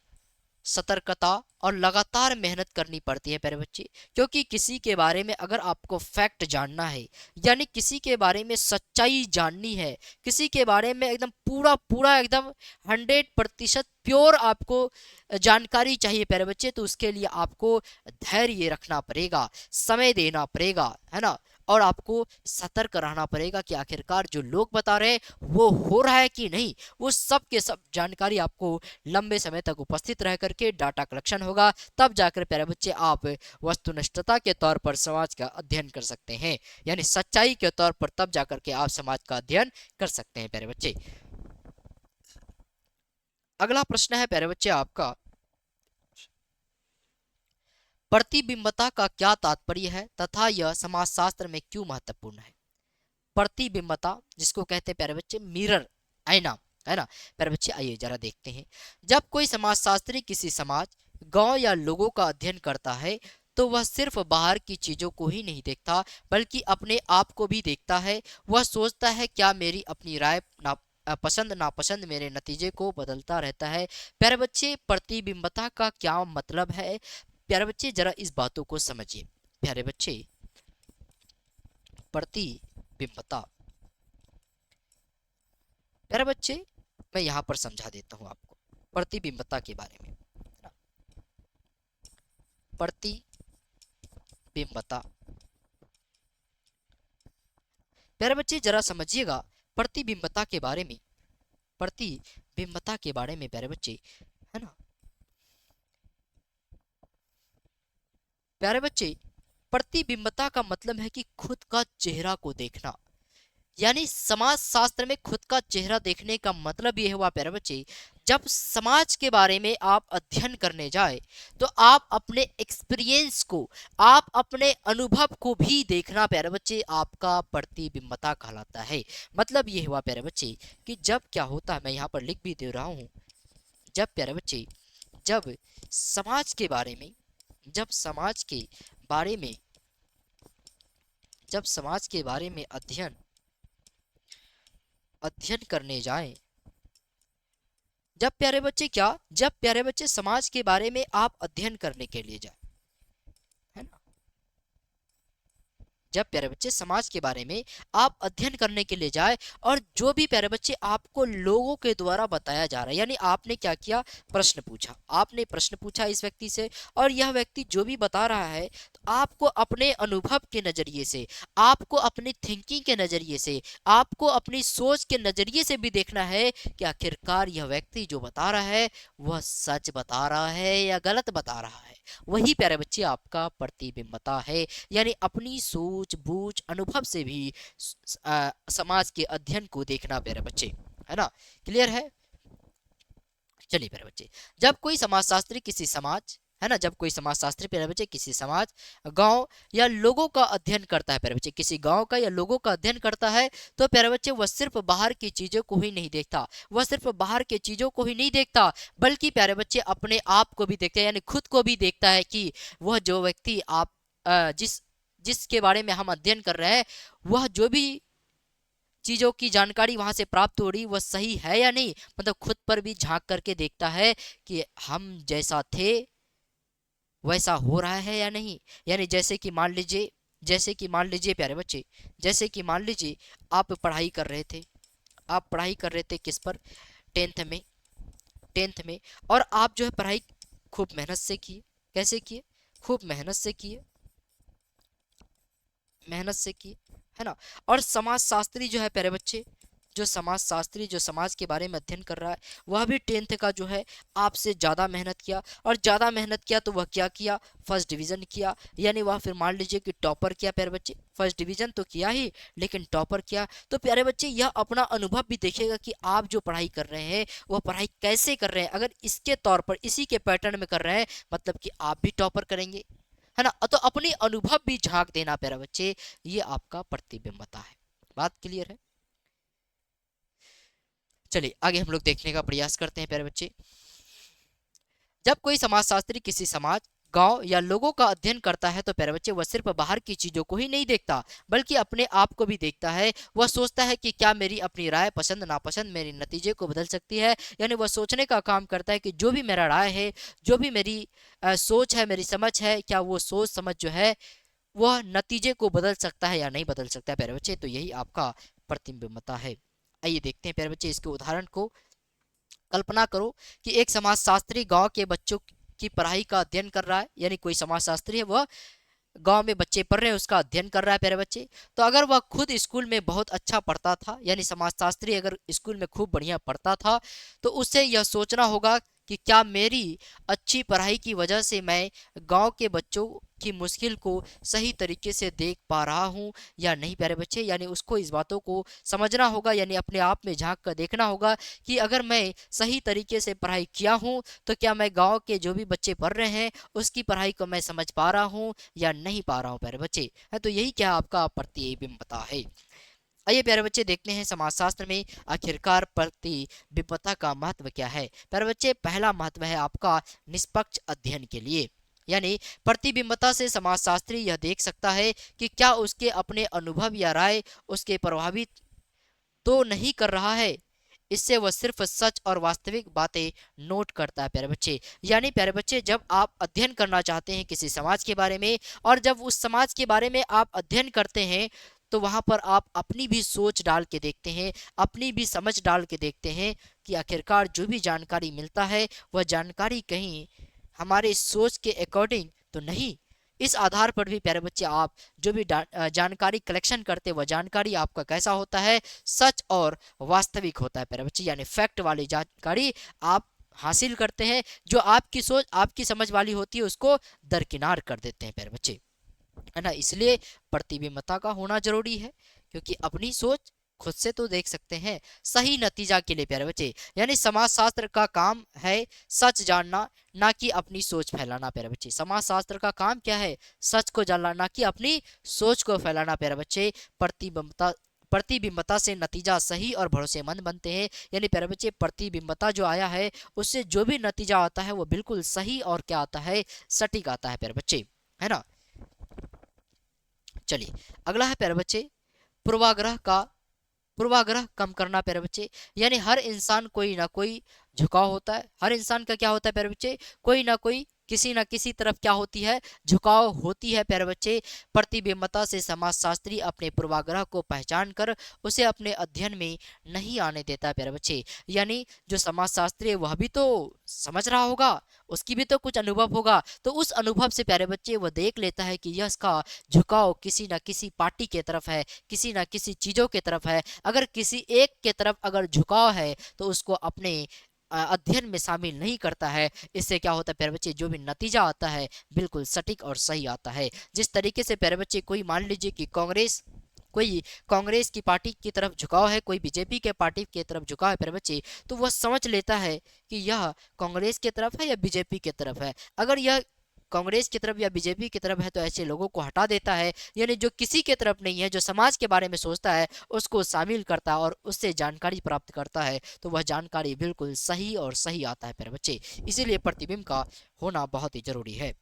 Speaker 1: सतर्कता और लगातार मेहनत करनी पड़ती है प्यारे बच्चे। क्योंकि किसी के बारे में अगर आपको फैक्ट जानना है, यानी किसी के बारे में सच्चाई जाननी है, किसी के बारे में एकदम पूरा पूरा एकदम 100% प्योर आपको जानकारी चाहिए प्यारे बच्चे, तो उसके लिए आपको धैर्य रखना पड़ेगा, समय देना पड़ेगा, है ना। और आपको सतर्क रहना पड़ेगा कि आखिरकार जो लोग बता रहे हैं वो हो रहा है कि नहीं। वो सब के सब जानकारी आपको लंबे समय तक उपस्थित रह करके डाटा कलेक्शन होगा, तब जाकर प्यारे बच्चे आप वस्तुनिष्ठता के तौर पर समाज का अध्ययन कर सकते हैं। यानी सच्चाई के तौर पर तब जाकर के आप समाज का अध्ययन कर सकते हैं प्यारे बच्चे। अगला प्रश्न है प्यारे बच्चे आपका, प्रतिबिंबता का क्या तात्पर्य है तथा यह समाजशास्त्र में क्यों महत्वपूर्ण है। प्रतिबिंबता जिसको कहते हैं प्यारे बच्चे मिरर, आईना, है ना। प्यारे बच्चे आइए जरा देखते हैं, जब कोई समाजशास्त्री किसी समाज, गांव या लोगों का अध्ययन करता है तो वह सिर्फ बाहर की चीजों को ही नहीं देखता बल्कि अपने आप को भी देखता है। वह सोचता है क्या मेरी अपनी राय पसंद नापसंद मेरे नतीजे को बदलता रहता है। प्यारे बच्चे प्रतिबिंबता का क्या मतलब है, प्यारे बच्चे जरा इस बातों को समझिए। प्यारे बच्चे प्रतिबिंबता, प्यारे बच्चे मैं यहाँ पर समझा देता हूँ आपको प्रतिबिंबता के बारे में। प्रतिबिंबता, प्यारे बच्चे जरा समझिएगा प्रतिबिंबता के बारे में, प्रतिबिंबता के बारे में प्यारे बच्चे, है ना। प्यारे बच्चे प्रतिबिंबता का मतलब है कि खुद का चेहरा को देखना। यानी समाज शास्त्र में खुद का चेहरा देखने का मतलब यह हुआ प्यारे बच्चे, जब समाज के बारे में आप अध्ययन करने जाए तो आप अपने एक्सपीरियंस को, आप अपने अनुभव को भी देखना प्यारे बच्चे आपका प्रतिबिंबता कहलाता है। मतलब ये हुआ प्यारे बच्चे कि जब क्या होता है, मैं यहाँ पर लिख भी दे रहा हूँ, जब प्यारे बच्चे जब समाज के बारे में, जब समाज के बारे में, जब समाज के बारे में अध्ययन अध्ययन करने जाएं, जब प्यारे बच्चे क्या, जब प्यारे बच्चे समाज के बारे में आप अध्ययन करने के लिए जाए, है ना, जब प्यारे बच्चे समाज के बारे में आप अध्ययन करने के लिए जाए और जो भी प्यारे बच्चे आपको लोगों के द्वारा बताया जा रहा है, यानी आपने क्या किया, प्रश्न पूछा, आपने प्रश्न पूछा इस व्यक्ति से और यह व्यक्ति जो भी बता रहा है तो आपको अपने अनुभव के नजरिए से, आपको अपनी थिंकिंग के नजरिए से, आपको अपनी सोच के नजरिए से भी देखना है कि आखिरकार यह व्यक्ति जो बता रहा है वह सच बता रहा है या गलत बता रहा है। वही प्यारे बच्चे आपका प्रतिबिंबता है, यानी अपनी सोच बूझ अनुभव से भी समाज के अध्ययन को देखना प्यारे बच्चे, है ना, क्लियर है। चलिए प्यारे बच्चे, जब कोई समाजशास्त्री किसी समाज, है ना, जब कोई समाजशास्त्री प्यारे बच्चे किसी समाज, गांव या लोगों का अध्ययन करता है, प्यारे बच्चे किसी गांव का या लोगों का अध्ययन करता है तो प्यारे बच्चे वह सिर्फ बाहर की चीजों को ही नहीं देखता, वह सिर्फ बाहर की चीजों को ही नहीं देखता बल्कि प्यारे बच्चे अपने आप को भी देखता है, यानी खुद को भी देखता है कि वह जो व्यक्ति आप जिसके बारे में हम अध्ययन कर रहे हैं, वह जो भी चीजों की जानकारी वहां से प्राप्त हो रही वह सही है या नहीं, मतलब खुद पर भी झांक करके देखता है कि हम जैसा थे वैसा हो रहा है या नहीं। यानी जैसे कि मान लीजिए, जैसे कि मान लीजिए प्यारे बच्चे, जैसे कि मान लीजिए आप पढ़ाई कर रहे थे, आप पढ़ाई कर रहे थे किस पर, टेंथ में, टेंथ में, और आप जो है पढ़ाई खूब मेहनत से किए, कैसे किए, खूब मेहनत से किए, मेहनत से किए, है ना। और समाज शास्त्री जो है प्यारे बच्चे, जो समाज शास्त्री जो समाज के बारे में अध्ययन कर रहा है वह भी टेंथ का जो है आपसे ज़्यादा मेहनत किया, और ज़्यादा मेहनत किया तो वह क्या किया, फर्स्ट डिवीज़न किया, यानी वह फिर मान लीजिए कि टॉपर किया प्यारे बच्चे, फर्स्ट डिवीज़न तो किया ही लेकिन टॉपर किया। तो प्यारे बच्चे यह अपना अनुभव भी देखेगा कि आप जो पढ़ाई कर रहे हैं वह पढ़ाई कैसे कर रहे हैं, अगर इसके तौर पर इसी के पैटर्न में कर रहे हैं मतलब कि आप भी टॉपर करेंगे, है ना। तो अपनी अनुभव भी झांक देना प्यारे बच्चे, ये आपका प्रतिबिंबता है। बात क्लियर है। चलिए आगे हम लोग देखने का प्रयास करते हैं प्यारे बच्चे। जब कोई समाजशास्त्री किसी समाज, गांव या लोगों का अध्ययन करता है तो प्यारे बच्चे वह सिर्फ बाहर की चीजों को ही नहीं देखता बल्कि अपने आप को भी देखता है। वह सोचता है कि क्या मेरी अपनी राय पसंद नापसंद मेरे नतीजे को बदल सकती है, यानी वह सोचने का काम करता है कि जो भी मेरा राय है, जो भी मेरी सोच है, मेरी समझ है, क्या वो सोच समझ जो है वह नतीजे को बदल सकता है या नहीं बदल सकता है प्यारे बच्चे। तो यही आपका प्रतिबिंबता है। आइए देखते हैं प्यारे बच्चे इसके उदाहरण को। कल्पना करो कि एक समाजशास्त्री गांव के बच्चों की पढ़ाई का अध्ययन कर रहा है, यानी कोई समाजशास्त्री है वह गांव में बच्चे पढ़ रहे हैं उसका अध्ययन कर रहा है प्यारे बच्चे। तो अगर वह खुद स्कूल में बहुत अच्छा पढ़ता था, यानी समाजशास्त्री अगर स्कूल में खूब बढ़िया पढ़ता था तो उससे यह सोचना होगा कि क्या मेरी अच्छी पढ़ाई की वजह से मैं गांव के बच्चों की मुश्किल को सही तरीके से देख पा रहा हूं या नहीं प्यारे बच्चे। यानी उसको इस बातों को समझना होगा, यानी अपने आप में झांक कर देखना होगा कि अगर मैं सही तरीके से पढ़ाई किया हूं तो क्या मैं गांव के जो भी बच्चे पढ़ रहे हैं उसकी पढ़ाई को मैं समझ पा रहा हूं या नहीं पा रहा हूं प्यारे बच्चे, है। तो यही क्या आपका प्रतिबिंबता है। आइए प्यारे बच्चे देखते हैं समाजशास्त्र में आखिरकार प्रतिबिंबता का महत्व क्या है। प्यारे बच्चे पहला महत्व है आपका निष्पक्ष अध्ययन के लिए, यानी प्रतिबिंबता से समाजशास्त्री यह देख सकता है कि क्या उसके अपने अनुभव या राय उसके प्रभावित तो नहीं कर रहा है, इससे वह सिर्फ सच और वास्तविक बातें नोट करता है प्यारे बच्चे। यानी प्यारे बच्चे जब आप अध्ययन करना चाहते हैं किसी समाज के बारे में और जब उस समाज के बारे में आप अध्ययन करते हैं तो वहां पर आप अपनी भी सोच डाल के देखते हैं, अपनी भी समझ डाल के देखते हैं कि आखिरकार जो भी जानकारी मिलता है वह जानकारी कहीं हमारे सोच के अकॉर्डिंग तो नहीं। इस आधार पर भी प्यारे बच्चे आप जो भी जानकारी कलेक्शन करते हैं वह जानकारी आपका कैसा होता है, सच और वास्तविक होता है प्यारे बच्चे, यानी फैक्ट वाली जानकारी आप हासिल करते हैं। जो आपकी सोच आपकी समझ वाली होती है उसको दरकिनार कर देते हैं प्यारे बच्चे, है ना। इसलिए प्रतिबिंबता का होना जरूरी है क्योंकि अपनी सोच खुद से तो देख सकते हैं सही नतीजा के लिए प्यारे बच्चे। यानी समाजशास्त्र का काम है सच जानना, ना कि अपनी सोच फैलाना प्यारे बच्चे। समाजशास्त्र का काम क्या है? सच को जानना, ना कि अपनी सोच को फैलाना प्यारे बच्चे। प्रतिबिंबता प्रतिबिंबता से नतीजा सही और भरोसेमंद बनते हैं। यानी प्यारे बच्चे प्रतिबिंबता जो आया है उससे जो भी नतीजा आता है वो बिल्कुल सही और क्या आता है, सटीक आता है प्यारे बच्चे, है ना। चलिए अगला है प्यारे बच्चे पूर्वाग्रह कम करना प्यारे बच्चे। यानी हर इंसान कोई ना कोई झुकाव होता है। हर इंसान का क्या होता है प्यारे बच्चे? कोई ना कोई किसी ना किसी तरफ क्या होती है, झुकाव होती है प्यारे बच्चे। प्रतिबिंबता से समाजशास्त्री अपने पूर्वाग्रह को पहचान कर उसे अपने अध्ययन में नहीं आने देता प्यारे बच्चे। यानी जो समाजशास्त्री है वह भी तो समझ रहा होगा, उसकी भी तो कुछ अनुभव होगा, तो उस अनुभव से प्यारे बच्चे वह देख लेता है कि यह इसका झुकाव किसी न किसी पार्टी के तरफ है, किसी न किसी चीजों के तरफ है। अगर किसी एक के तरफ अगर झुकाव है तो उसको अपने अध्ययन में शामिल नहीं करता है। इससे क्या होता है प्यारे बच्चे, जो भी नतीजा आता है बिल्कुल सटीक और सही आता है। जिस तरीके से प्यारे बच्चे कोई मान लीजिए कि कांग्रेस की पार्टी की तरफ झुकाव है, कोई बीजेपी के पार्टी की तरफ झुकाव है प्यारे बच्चे, तो वह समझ लेता है कि यह कांग्रेस की तरफ है या बीजेपी की तरफ है। अगर यह कांग्रेस की तरफ या बीजेपी की तरफ है तो ऐसे लोगों को हटा देता है। यानी जो किसी के तरफ नहीं है, जो समाज के बारे में सोचता है, उसको शामिल करता है और उससे जानकारी प्राप्त करता है, तो वह जानकारी बिल्कुल सही और सही आता है प्यारे बच्चे। इसीलिए प्रतिबिंब का होना बहुत ही जरूरी है।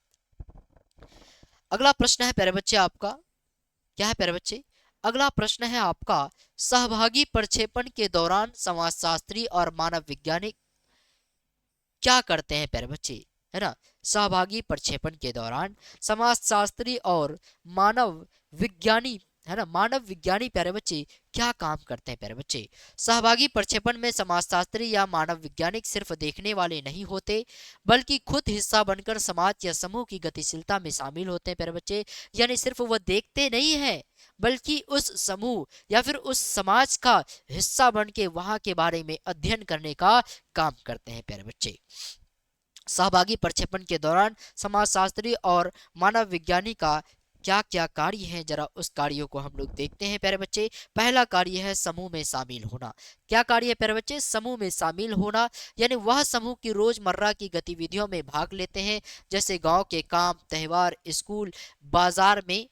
Speaker 1: अगला प्रश्न है प्यारे बच्चे आपका, क्या है प्यारे बच्चे? अगला प्रश्न है आपका, सहभागी प्रक्षेपण के दौरान समाजशास्त्री और मानव वैज्ञानिक क्या करते हैं प्यारे बच्चे, है ना। सहभागी प्रक्षेपण के दौरान समाजशास्त्री और मानव विज्ञानी, है ना, मानव विज्ञानी प्यारे बच्चे क्या काम करते हैं प्यारे बच्चे। सहभागी प्रक्षेपण में समाजशास्त्री या मानव वैज्ञानिक सिर्फ देखने वाले नहीं होते, बल्कि खुद हिस्सा बनकर समाज या समूह की गतिशीलता में शामिल होते हैं प्यारे बच्चे। यानी सिर्फ वह देखते नहीं है, बल्कि उस समूह या फिर उस समाज का हिस्सा बन के वहां के बारे में अध्ययन करने का काम करते हैं प्यारे बच्चे। सहभागी प्रक्षेपण के दौरान समाजशास्त्री और मानव विज्ञानी का क्या क्या कार्य हैं, जरा उस कार्यों को हम लोग देखते हैं प्यारे बच्चे। पहला कार्य है समूह में शामिल होना। क्या कार्य है प्यारे बच्चे? समूह में शामिल होना। यानी वह समूह की रोजमर्रा की गतिविधियों में भाग लेते हैं, जैसे गांव के काम, त्योहार, स्कूल, बाजार में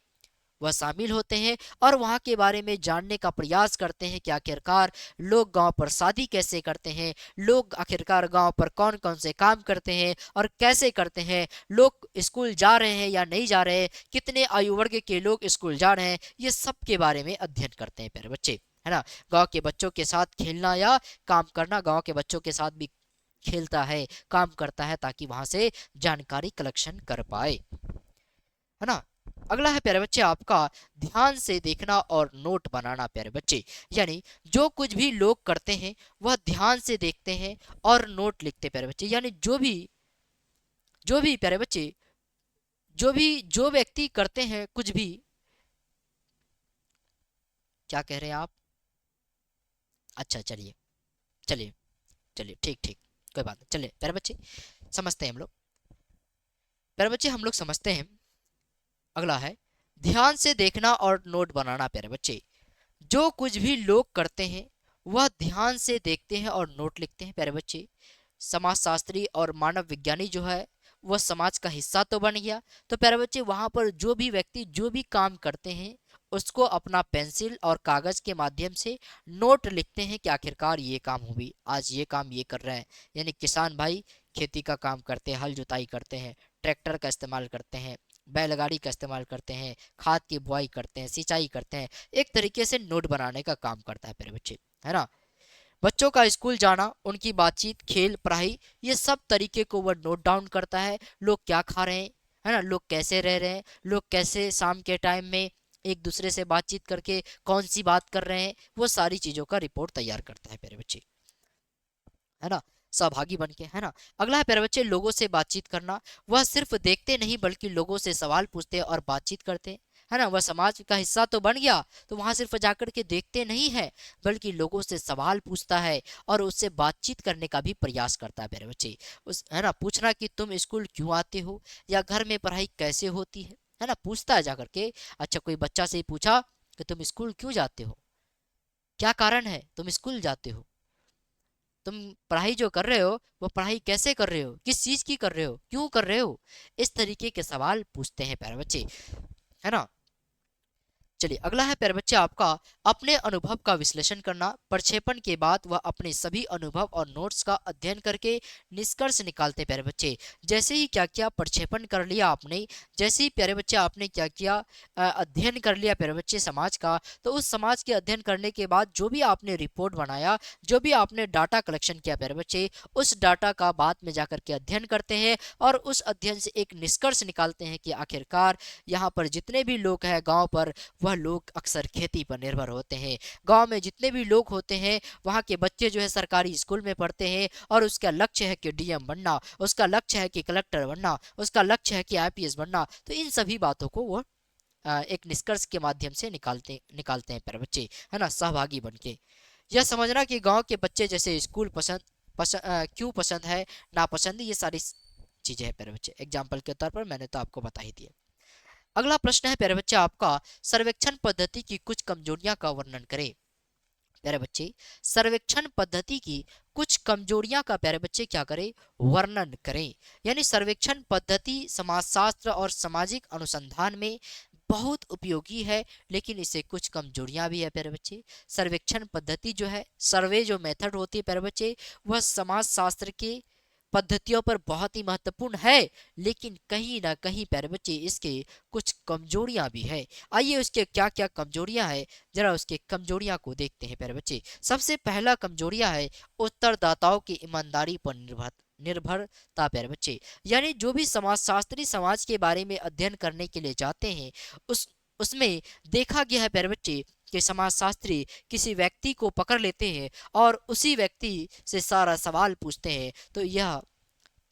Speaker 1: वह शामिल होते हैं और वहाँ के बारे में जानने का प्रयास करते हैं कि आखिरकार लोग गांव पर शादी कैसे करते हैं, लोग आखिरकार गांव पर कौन कौन से काम करते हैं और कैसे करते हैं, लोग स्कूल जा रहे हैं या नहीं जा रहे हैं, कितने आयु वर्ग के लोग स्कूल जा रहे हैं, ये सब के बारे में अध्ययन करते हैं प्यारे बच्चे, है ना। गाँव के बच्चों के साथ खेलना या काम करना, गाँव के बच्चों के साथ भी खेलता है, काम करता है, ताकि वहां से जानकारी कलेक्शन कर पाए, है ना। अगला है प्यारे बच्चे आपका ध्यान से देखना और नोट बनाना प्यारे बच्चे। यानी जो कुछ भी लोग करते हैं वह ध्यान से देखते हैं और नोट लिखते हैं प्यारे बच्चे। यानी जो भी प्यारे बच्चे, जो व्यक्ति करते हैं कुछ भी, क्या कह रहे हैं आप? अच्छा चलिए, चलिए चलिए, ठीक ठीक, कोई बात नहीं, चलिए प्यारे बच्चे समझते हैं हम लोग। प्यारे बच्चे हम लोग समझते हैं। अगला है ध्यान से देखना और नोट बनाना प्यारे बच्चे। जो कुछ भी लोग करते हैं वह ध्यान से देखते हैं और नोट लिखते हैं प्यारे बच्चे। समाजशास्त्री और मानव विज्ञानी जो है वह समाज का हिस्सा तो बन गया, तो प्यारे बच्चे वहां पर जो भी व्यक्ति जो भी काम करते हैं उसको अपना पेंसिल और कागज के माध्यम से नोट लिखते हैं कि आखिरकार ये काम हुई, आज ये काम ये कर रहे हैं। यानी किसान भाई खेती का काम करते हैं, हल जुताई करते हैं, ट्रैक्टर का इस्तेमाल करते हैं, बैलगाड़ी का इस्तेमाल करते हैं, खाद की बुआई करते हैं, सिंचाई करते हैं, एक तरीके से नोट बनाने का काम करता है प्यारे बच्चे, है ना। बच्चों का स्कूल जाना, उनकी बातचीत, खेल, पढ़ाई, ये सब तरीके को वह नोट डाउन करता है। लोग क्या खा रहे हैं, है ना, लोग कैसे रह रहे हैं, लोग कैसे शाम के टाइम में एक दूसरे से बातचीत करके कौन सी बात कर रहे हैं, वो सारी चीजों का रिपोर्ट तैयार करता है प्यारे बच्चे, है ना, सहभागी बन के, है ना। अगला है प्यारे बच्चे लोगों से बातचीत करना। वह सिर्फ देखते नहीं बल्कि लोगों से सवाल पूछते और बातचीत करते हैं, है ना। वह समाज का हिस्सा तो बन गया, तो वहां सिर्फ जाकर के देखते नहीं है बल्कि लोगों से सवाल पूछता है और उससे बातचीत करने का भी प्रयास करता है प्यारे बच्चे। उस, है ना, पूछना कि तुम स्कूल क्यों आते हो या घर में पढ़ाई कैसे होती है ना, पूछता है जाकर के। अच्छा कोई बच्चा से ही पूछा कि तुम स्कूल क्यों जाते हो, क्या कारण है तुम स्कूल जाते हो? तुम पढ़ाई जो कर रहे हो वो पढ़ाई कैसे कर रहे हो, किस चीज की कर रहे हो, क्यों कर रहे हो? इस तरीके के सवाल पूछते हैं प्यारे बच्चे, है ना। चलिए अगला है प्यारे बच्चे आपका अपने अनुभव का विश्लेषण करना। प्रक्षेपण के बाद वह अपने सभी अनुभव और नोट्स का अध्ययन करके निष्कर्ष निकालते हैं प्यारे बच्चे। जैसे ही क्या किया, प्रक्षेपण कर लिया आपने, जैसे ही प्यारे बच्चे आपने क्या किया, अध्ययन कर लिया प्यारे बच्चे समाज का, तो उस समाज के अध्ययन करने के बाद जो भी आपने रिपोर्ट बनाया, जो भी आपने डाटा कलेक्शन किया प्यारे बच्चे, उस डाटा का बाद में जाकर के अध्ययन करते हैं और उस अध्ययन से एक निष्कर्ष निकालते हैं कि आखिरकार यहाँ पर जितने भी लोग हैं गांव पर, वह लोग अक्सर खेती पर निर्भर होते हैं। गांव में जितने भी लोग होते हैं, वहाँ के बच्चे जो है सरकारी स्कूल में पढ़ते हैं और उसका लक्ष्य है कि डीएम बनना, उसका लक्ष्य है कि कलेक्टर बनना, उसका लक्ष्य है कि आईपीएस बनना। तो इन सभी बातों को वो एक निष्कर्ष के माध्यम से निकालते हैं प्यारे बच्चे, है ना, सहभागी बन के। यह समझना कि गांव के बच्चे जैसे स्कूल क्यों पसंद है, नापसंद, ये सारी चीजें हैं प्यारे बच्चे। एग्जाम्पल के तौर पर मैंने तो आपको बता ही दिया। अगला प्रश्न है प्यारे बच्चे आपका, सर्वेक्षण पद्धति की कुछ कमजोरियां का वर्णन करें। प्यारे बच्चे सर्वेक्षण पद्धति की कुछ कमजोरियां का प्यारे बच्चे क्या करें, वर्णन करें। यानी सर्वेक्षण पद्धति समाजशास्त्र और सामाजिक अनुसंधान में बहुत उपयोगी है, लेकिन इसे कुछ कमजोरियां भी है प्यारे बच्चे। सर्वेक्षण पद्धति जो है, सर्वे जो मेथड होती है प्यारे बच्चे, वह समाजशास्त्र के पद्धतियों पर बहुत ही महत्वपूर्ण है, लेकिन कहीं ना कहीं प्यारे बच्चे इसके कुछ कमजोरियां भी है। आइए उसके क्या क्या कमजोरियां है, जरा उसके कमजोरियां को देखते हैं प्यारे बच्चे। सबसे पहला कमजोरियां है उत्तरदाताओं की ईमानदारी पर निर्भरता प्यारे बच्चे। यानी जो भी समाजशास्त्री समाज के बारे में अध्ययन करने के लिए जाते हैं, उस उसमें देखा गया है प्यारे बच्चे कि समाजशास्त्री किसी व्यक्ति को पकड़ लेते हैं और उसी व्यक्ति से सारा सवाल पूछते हैं। तो यह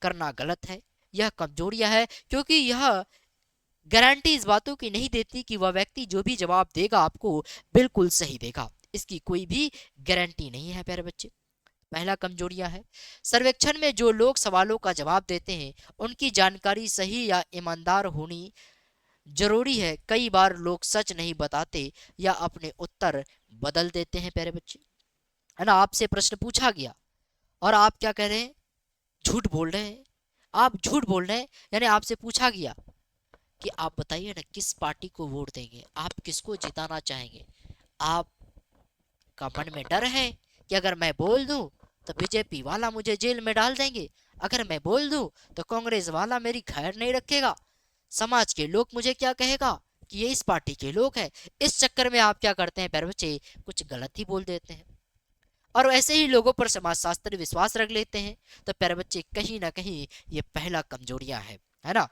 Speaker 1: करना गलत है, यह कमजोरियां है, क्योंकि यह गारंटी इस बातों की नहीं देती कि वह व्यक्ति जो भी जवाब देगा आपको बिल्कुल सही देगा। इसकी कोई भी गारंटी नहीं है प्यारे बच्चे। पहला कमजोरियां है। सर्वेक्षण में जो लोग सवालों का जवाब देते हैं, उनकी जानकारी सही या ईमानदार होनी जरूरी है। कई बार लोग सच नहीं बताते या अपने उत्तर बदल देते हैं प्यारे बच्चे, है ना। आपसे प्रश्न पूछा गया और आप क्या कह रहे हैं, झूठ बोल रहे हैं। आप झूठ बोल रहे हैं, यानी आपसे पूछा गया कि आप बताइए ना किस पार्टी को वोट देंगे, आप किसको जिताना चाहेंगे। आपका मन में डर है कि अगर मैं बोल दूं तो बीजेपी वाला मुझे जेल में डाल देंगे, अगर मैं बोल दूं तो कांग्रेस वाला मेरी खैर नहीं रखेगा, समाज के लोग मुझे क्या कहेगा कि ये इस पार्टी के लोग हैं। इस चक्कर में आप क्या करते हैं प्यारे बच्चे, कुछ गलत ही बोल देते हैं और ऐसे ही लोगों पर समाजशास्त्री विश्वास रख लेते हैं। तो प्यारे बच्चे कहीं ना कहीं ये पहला कमजोरियां है ना।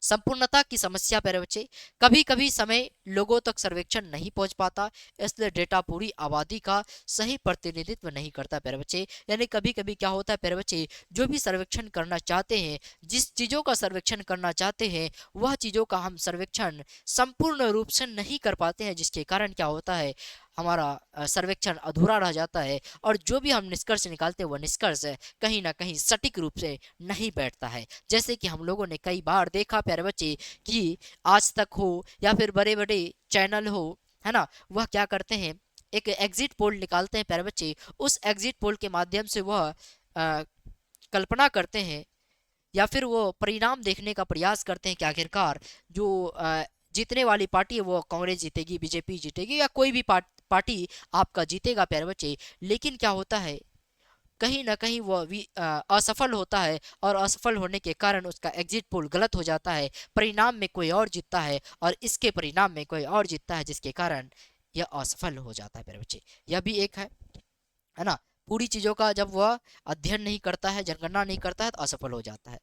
Speaker 1: संपूर्णता की समस्या प्यारे बच्चे, कभी कभी समय लोगों तक सर्वेक्षण नहीं पहुंच पाता, इसलिए डेटा पूरी आबादी का सही प्रतिनिधित्व नहीं करता प्यारे बच्चे। यानी कभी कभी क्या होता है प्यारे बच्चे, जो भी सर्वेक्षण करना चाहते हैं, जिस चीज़ों का सर्वेक्षण करना चाहते हैं, वह चीज़ों का हम सर्वेक्षण संपूर्ण रूप से नहीं कर पाते हैं, जिसके कारण क्या होता है, हमारा सर्वेक्षण अधूरा रह जाता है और जो भी हम निष्कर्ष निकालते हैं वह निष्कर्ष कहीं ना कहीं सटीक रूप से नहीं बैठता है। जैसे कि हम लोगों ने कई बार देखा प्यारे बच्चे कि आज तक हो या फिर बड़े बड़े चैनल हो, है ना, वह क्या करते हैं, एक एग्जिट पोल निकालते हैं प्यारे बच्चे। उस एग्जिट पोल के माध्यम से वह कल्पना करते हैं या फिर वो परिणाम देखने का प्रयास करते हैं कि आखिरकार जो जीतने वाली पार्टी है वो कांग्रेस जीतेगी, बीजेपी जीतेगी या कोई भी पार्टी आपका जीतेगा प्यारे बच्चे। लेकिन क्या होता है, कहीं ना कहीं वो असफल होता है और असफल होने के कारण उसका एग्जिट पोल गलत हो जाता है, परिणाम में कोई और जीतता है और इसके परिणाम में कोई और जीतता है, जिसके कारण यह असफल हो जाता है मेरे बच्चे। यह भी एक है ना। पूरी चीजों का जब वह अध्ययन नहीं करता है, जनगणना नहीं करता है, तो असफल हो जाता है।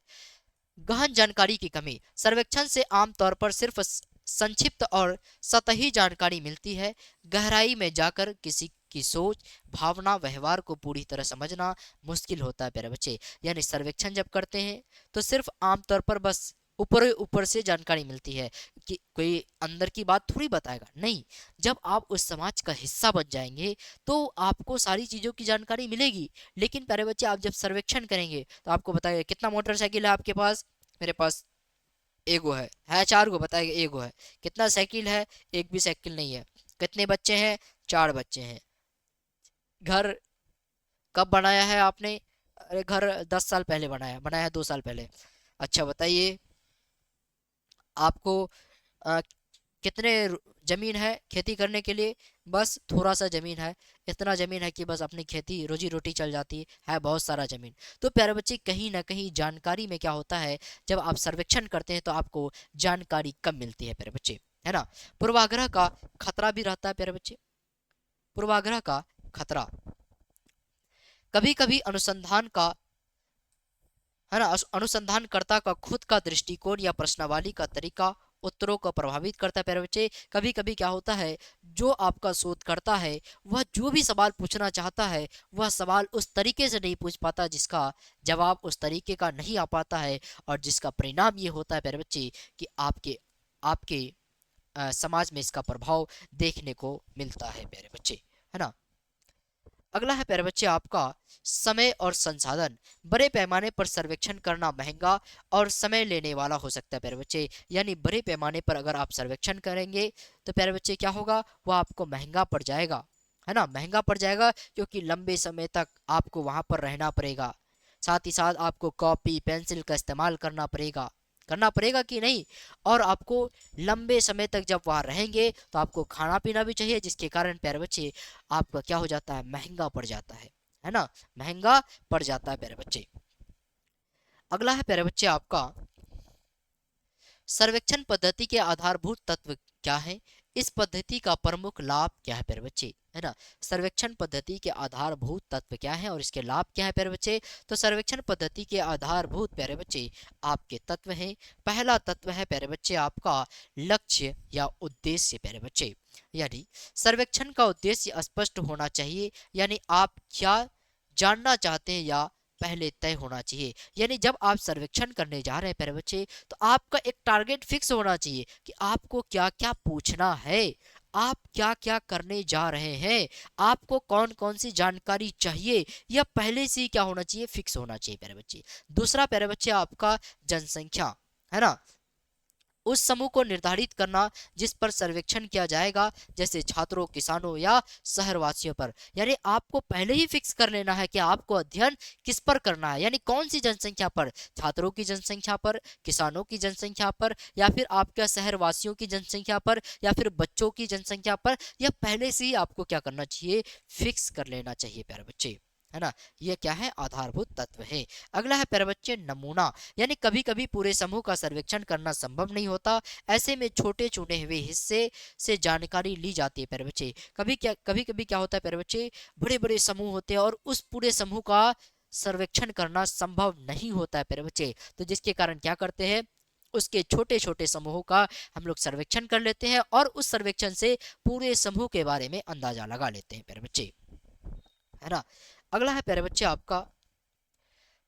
Speaker 1: गहन जानकारी की कमी, सर्वेक्षण से आमतौर पर सिर्फ संक्षिप्त और सतही जानकारी मिलती है। गहराई में जाकर किसी की सोच, भावना, व्यवहार को पूरी तरह समझना मुश्किल होता है प्यारे बच्चे। यानी सर्वेक्षण जब करते हैं तो सिर्फ आमतौर पर बस ऊपर ऊपर से जानकारी मिलती है कि कोई अंदर की बात थोड़ी बताएगा, नहीं। जब आप उस समाज का हिस्सा बन जाएंगे तो आपको सारी चीज़ों की जानकारी मिलेगी। लेकिन प्यारे बच्चे आप जब सर्वेक्षण करेंगे तो आपको बताएगा कितना मोटरसाइकिल है आपके पास, मेरे पास एगो है चार गो बताएगा एगो है। कितना साइकिल है, एक भी साइकिल नहीं है। कितने बच्चे हैं? 4 बच्चे हैं। घर कब बनाया है आपने? अरे घर 10 साल पहले बनाया, बनाया है 2 साल पहले। अच्छा बताइए, आपको अ, कितने जमीन है खेती करने के लिए? बस थोड़ा सा जमीन है। इतना जमीन है कि बस अपनी खेती रोजी रोटी चल जाती है बहुत सारा जमीन। तो प्यारे बच्चे, कहीं ना कहीं जानकारी में क्या होता है, जब आप सर्वेक्षण करते हैं तो आपको जानकारी कम मिलती है प्यारे बच्चे, है ना। पूर्वाग्रह का खतरा भी रहता है प्यारे बच्चे। पूर्वाग्रह का खतरा, कभी कभी अनुसंधान का, है ना, अनुसंधानकर्ता का खुद का दृष्टिकोण या प्रश्नावली का तरीका उत्तरों को प्रभावित करता है प्यारे बच्चे। कभी कभी क्या होता है, जो आपका शोधकर्ता है वह जो भी सवाल पूछना चाहता है वह सवाल उस तरीके से नहीं पूछ पाता, जिसका जवाब उस तरीके का नहीं आ पाता है, और जिसका परिणाम ये होता है प्यारे बच्चे कि आपके आपके समाज में इसका प्रभाव देखने को मिलता है प्यारे बच्चे, है ना। अगला है प्यारे बच्चे आपका समय और संसाधन। बड़े पैमाने पर सर्वेक्षण करना महंगा और समय लेने वाला हो सकता है प्यारे बच्चे। यानी बड़े पैमाने पर अगर आप सर्वेक्षण करेंगे तो प्यारे बच्चे क्या होगा, वो आपको महंगा पड़ जाएगा, है ना, महंगा पड़ जाएगा, क्योंकि लंबे समय तक आपको वहां पर रहना पड़ेगा। साथ ही साथ आपको कॉपी पेंसिल का इस्तेमाल करना पड़ेगा कि नहीं। और आपको लंबे समय तक जब वहाँ रहेंगे तो आपको खाना पीना भी चाहिए, जिसके कारण प्यारे बच्चे आपका क्या हो जाता है, महंगा पड़ जाता है ना, महंगा पड़ जाता है प्यारे बच्चे। अगला है प्यारे बच्चे आपका सर्वेक्षण पद्धति के आधारभूत तत्व क्या है? इस पद्धति का प्रमुख लाभ क्या है प्यारे बच्चे, है ना। सर्वेक्षण पद्धति के आधारभूत तत्व क्या है और इसके लाभ क्या है प्यारे बच्चे? तो सर्वेक्षण पद्धति के आधारभूत प्यारे बच्चे आपके तत्व हैं। पहला तत्व है प्यारे बच्चे आपका लक्ष्य या उद्देश्य प्यारे बच्चे। यानी सर्वेक्षण का उद्देश्य स्पष्ट होना चाहिए, यानी आप क्या जानना चाहते हैं या पहले तय होना चाहिए। यानी जब आप सर्वेक्षण करने जा रहे हैं प्यारे बच्चे, तो आपका एक टारगेट फिक्स होना चाहिए कि आपको क्या क्या पूछना है, आप क्या क्या करने जा रहे हैं, आपको कौन कौन सी जानकारी चाहिए, यह पहले से ही क्या होना चाहिए, फिक्स होना चाहिए प्यारे बच्चे। दूसरा प्यारे बच्चे आपका जनसंख्या, है ना, उस समूह को निर्धारित करना जिस पर सर्वेक्षण किया जाएगा, जैसे छात्रों, किसानों या शहरवासियों पर। यानी आपको पहले ही फिक्स कर लेना है कि आपको अध्ययन किस पर करना है, यानी कौन सी जनसंख्या पर, छात्रों की जनसंख्या पर, किसानों की जनसंख्या पर, या फिर आपके शहरवासियों की जनसंख्या पर, या फिर बच्चों की जनसंख्या पर। यह पहले से ही आपको क्या करना चाहिए, फिक्स कर लेना चाहिए प्यारे बच्चे, है ना। यह क्या है, आधारभूत तत्व है। अगला है प्यारे बच्चे नमूना। यानी कभी कभी पूरे समूह का सर्वेक्षण करना संभव नहीं होता, ऐसे में छोटे चुने हुए हिस्से से जानकारी ली जाती है प्यारे बच्चे। कभी कभी क्या होता है प्यारे बच्चे, बड़े बड़े समूह होते हैं और उस पूरे समूह का सर्वेक्षण करना संभव नहीं होता है प्यारे बच्चे। तो जिसके कारण क्या करते हैं, उसके छोटे छोटे समूहों का हम लोग सर्वेक्षण कर लेते हैं और उस सर्वेक्षण से पूरे समूह के बारे में अंदाजा लगा लेते हैं प्यारे बच्चे, है ना। अगला है प्यारे बच्चे आपका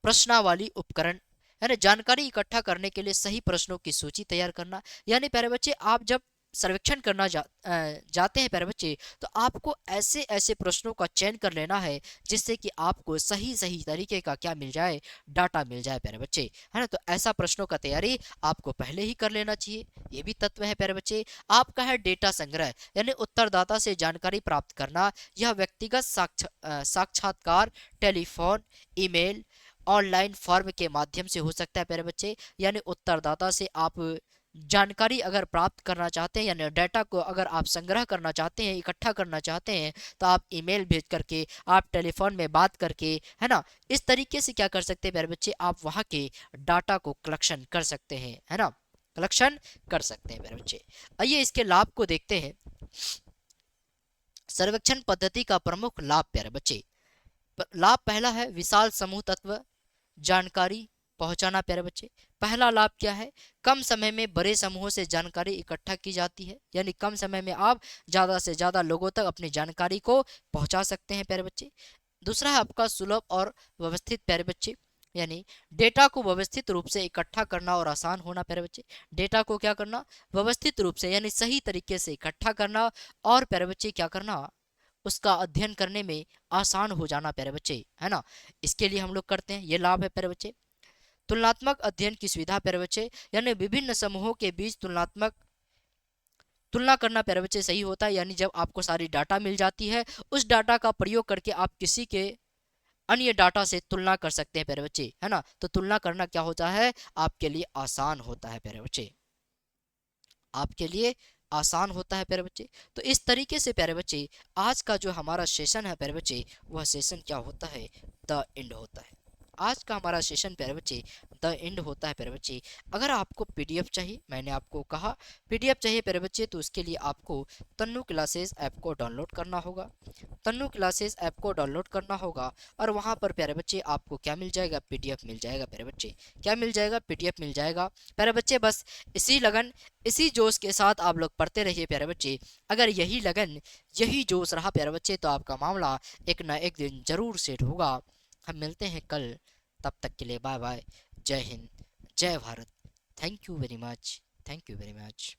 Speaker 1: प्रश्नावली उपकरण, यानी जानकारी इकट्ठा करने के लिए सही प्रश्नों की सूची तैयार करना। यानी प्यारे बच्चे आप जब सर्वेक्षण करना जाते हैं प्यारे बच्चे, तो आपको ऐसे ऐसे प्रश्नों का चयन कर लेना है जिससे कि आपको सही सही तरीके का क्या मिल जाए, डाटा मिल जाए प्यारे बच्चे, है ना। तो ऐसा प्रश्नों का तैयारी आपको पहले ही कर लेना चाहिए, ये भी तत्व है प्यारे बच्चे। आपका है डेटा संग्रह, यानी उत्तरदाता से जानकारी प्राप्त करना। यह व्यक्तिगत साक्षात्कार, टेलीफोन, ईमेल, ऑनलाइन फॉर्म के माध्यम से हो सकता है प्यारे बच्चे। यानी उत्तरदाता से आप जानकारी अगर प्राप्त करना चाहते हैं, यानी डाटा को अगर आप संग्रह करना चाहते हैं, इकट्ठा करना चाहते हैं, तो आप ईमेल भेज करके, आप टेलीफोन में बात करके, है ना, इस तरीके से क्या कर सकते हैं प्यारे बच्चे, आप वहाँ के डाटा को कलेक्शन कर सकते हैं, है ना, कलेक्शन कर सकते हैं प्यारे बच्चे। आइए इसके लाभ को देखते हैं। सर्वेक्षण पद्धति का प्रमुख लाभ प्यारे बच्चे, लाभ पहला है विशाल समूह तत्व जानकारी पहुंचाना प्यारे बच्चे। पहला लाभ क्या है, कम समय में बड़े समूहों से जानकारी इकट्ठा की जाती है, यानी कम समय में आप ज़्यादा से ज़्यादा लोगों तक अपनी जानकारी को पहुंचा सकते हैं प्यारे बच्चे। दूसरा है आपका सुलभ और व्यवस्थित प्यारे बच्चे, यानी डेटा को व्यवस्थित रूप से इकट्ठा करना और आसान होना प्यारे बच्चे। डेटा को क्या करना, व्यवस्थित रूप से, यानी सही तरीके से इकट्ठा करना, और प्यारे बच्चे क्या करना, उसका अध्ययन करने में आसान हो जाना प्यारे बच्चे, है ना। इसके लिए हम लोग करते हैं, ये लाभ है प्यारे बच्चे। तुलनात्मक अध्ययन की सुविधा प्यारे बच्चे, यानी विभिन्न समूहों के बीच तुलनात्मक तुलना करना प्यारे बच्चे सही होता है, यानी जब आपको सारी डाटा मिल जाती है, उस डाटा का प्रयोग करके आप किसी के अन्य डाटा से तुलना कर सकते हैं प्यारे बच्चे, है ना। तो तुलना करना क्या होता है, आपके लिए आसान होता है प्यारे बच्चे, आपके लिए आसान होता है प्यारे बच्चे। तो इस तरीके से प्यारे बच्चे आज का जो हमारा सेशन है प्यारे बच्चे, वह सेशन क्या होता है, द एंड होता है। आज का हमारा सेशन प्यारे बच्चे द एंड होता है प्यारे बच्चे। अगर आपको पीडीएफ चाहिए, मैंने आपको कहा पीडीएफ चाहिए प्यारे बच्चे, तो उसके लिए आपको तन्नू क्लासेस ऐप को डाउनलोड करना होगा। तन्नू क्लासेस ऐप को डाउनलोड करना होगा और वहाँ पर प्यारे बच्चे आपको क्या मिल जाएगा, पीडीएफ मिल जाएगा प्यारे बच्चे। क्या मिल जाएगा, पीडीएफ मिल जाएगा प्यारे बच्चे। बस इसी लगन इसी जोश के साथ आप लोग पढ़ते रहिए प्यारे बच्चे। अगर यही लगन यही जोश रहा प्यारे बच्चे, तो आपका मामला एक ना एक दिन जरूर सेट होगा। हम मिलते हैं कल, तब तक के लिए बाय बाय, जय हिंद, जय Bharat. Thank you very much, thank you very much.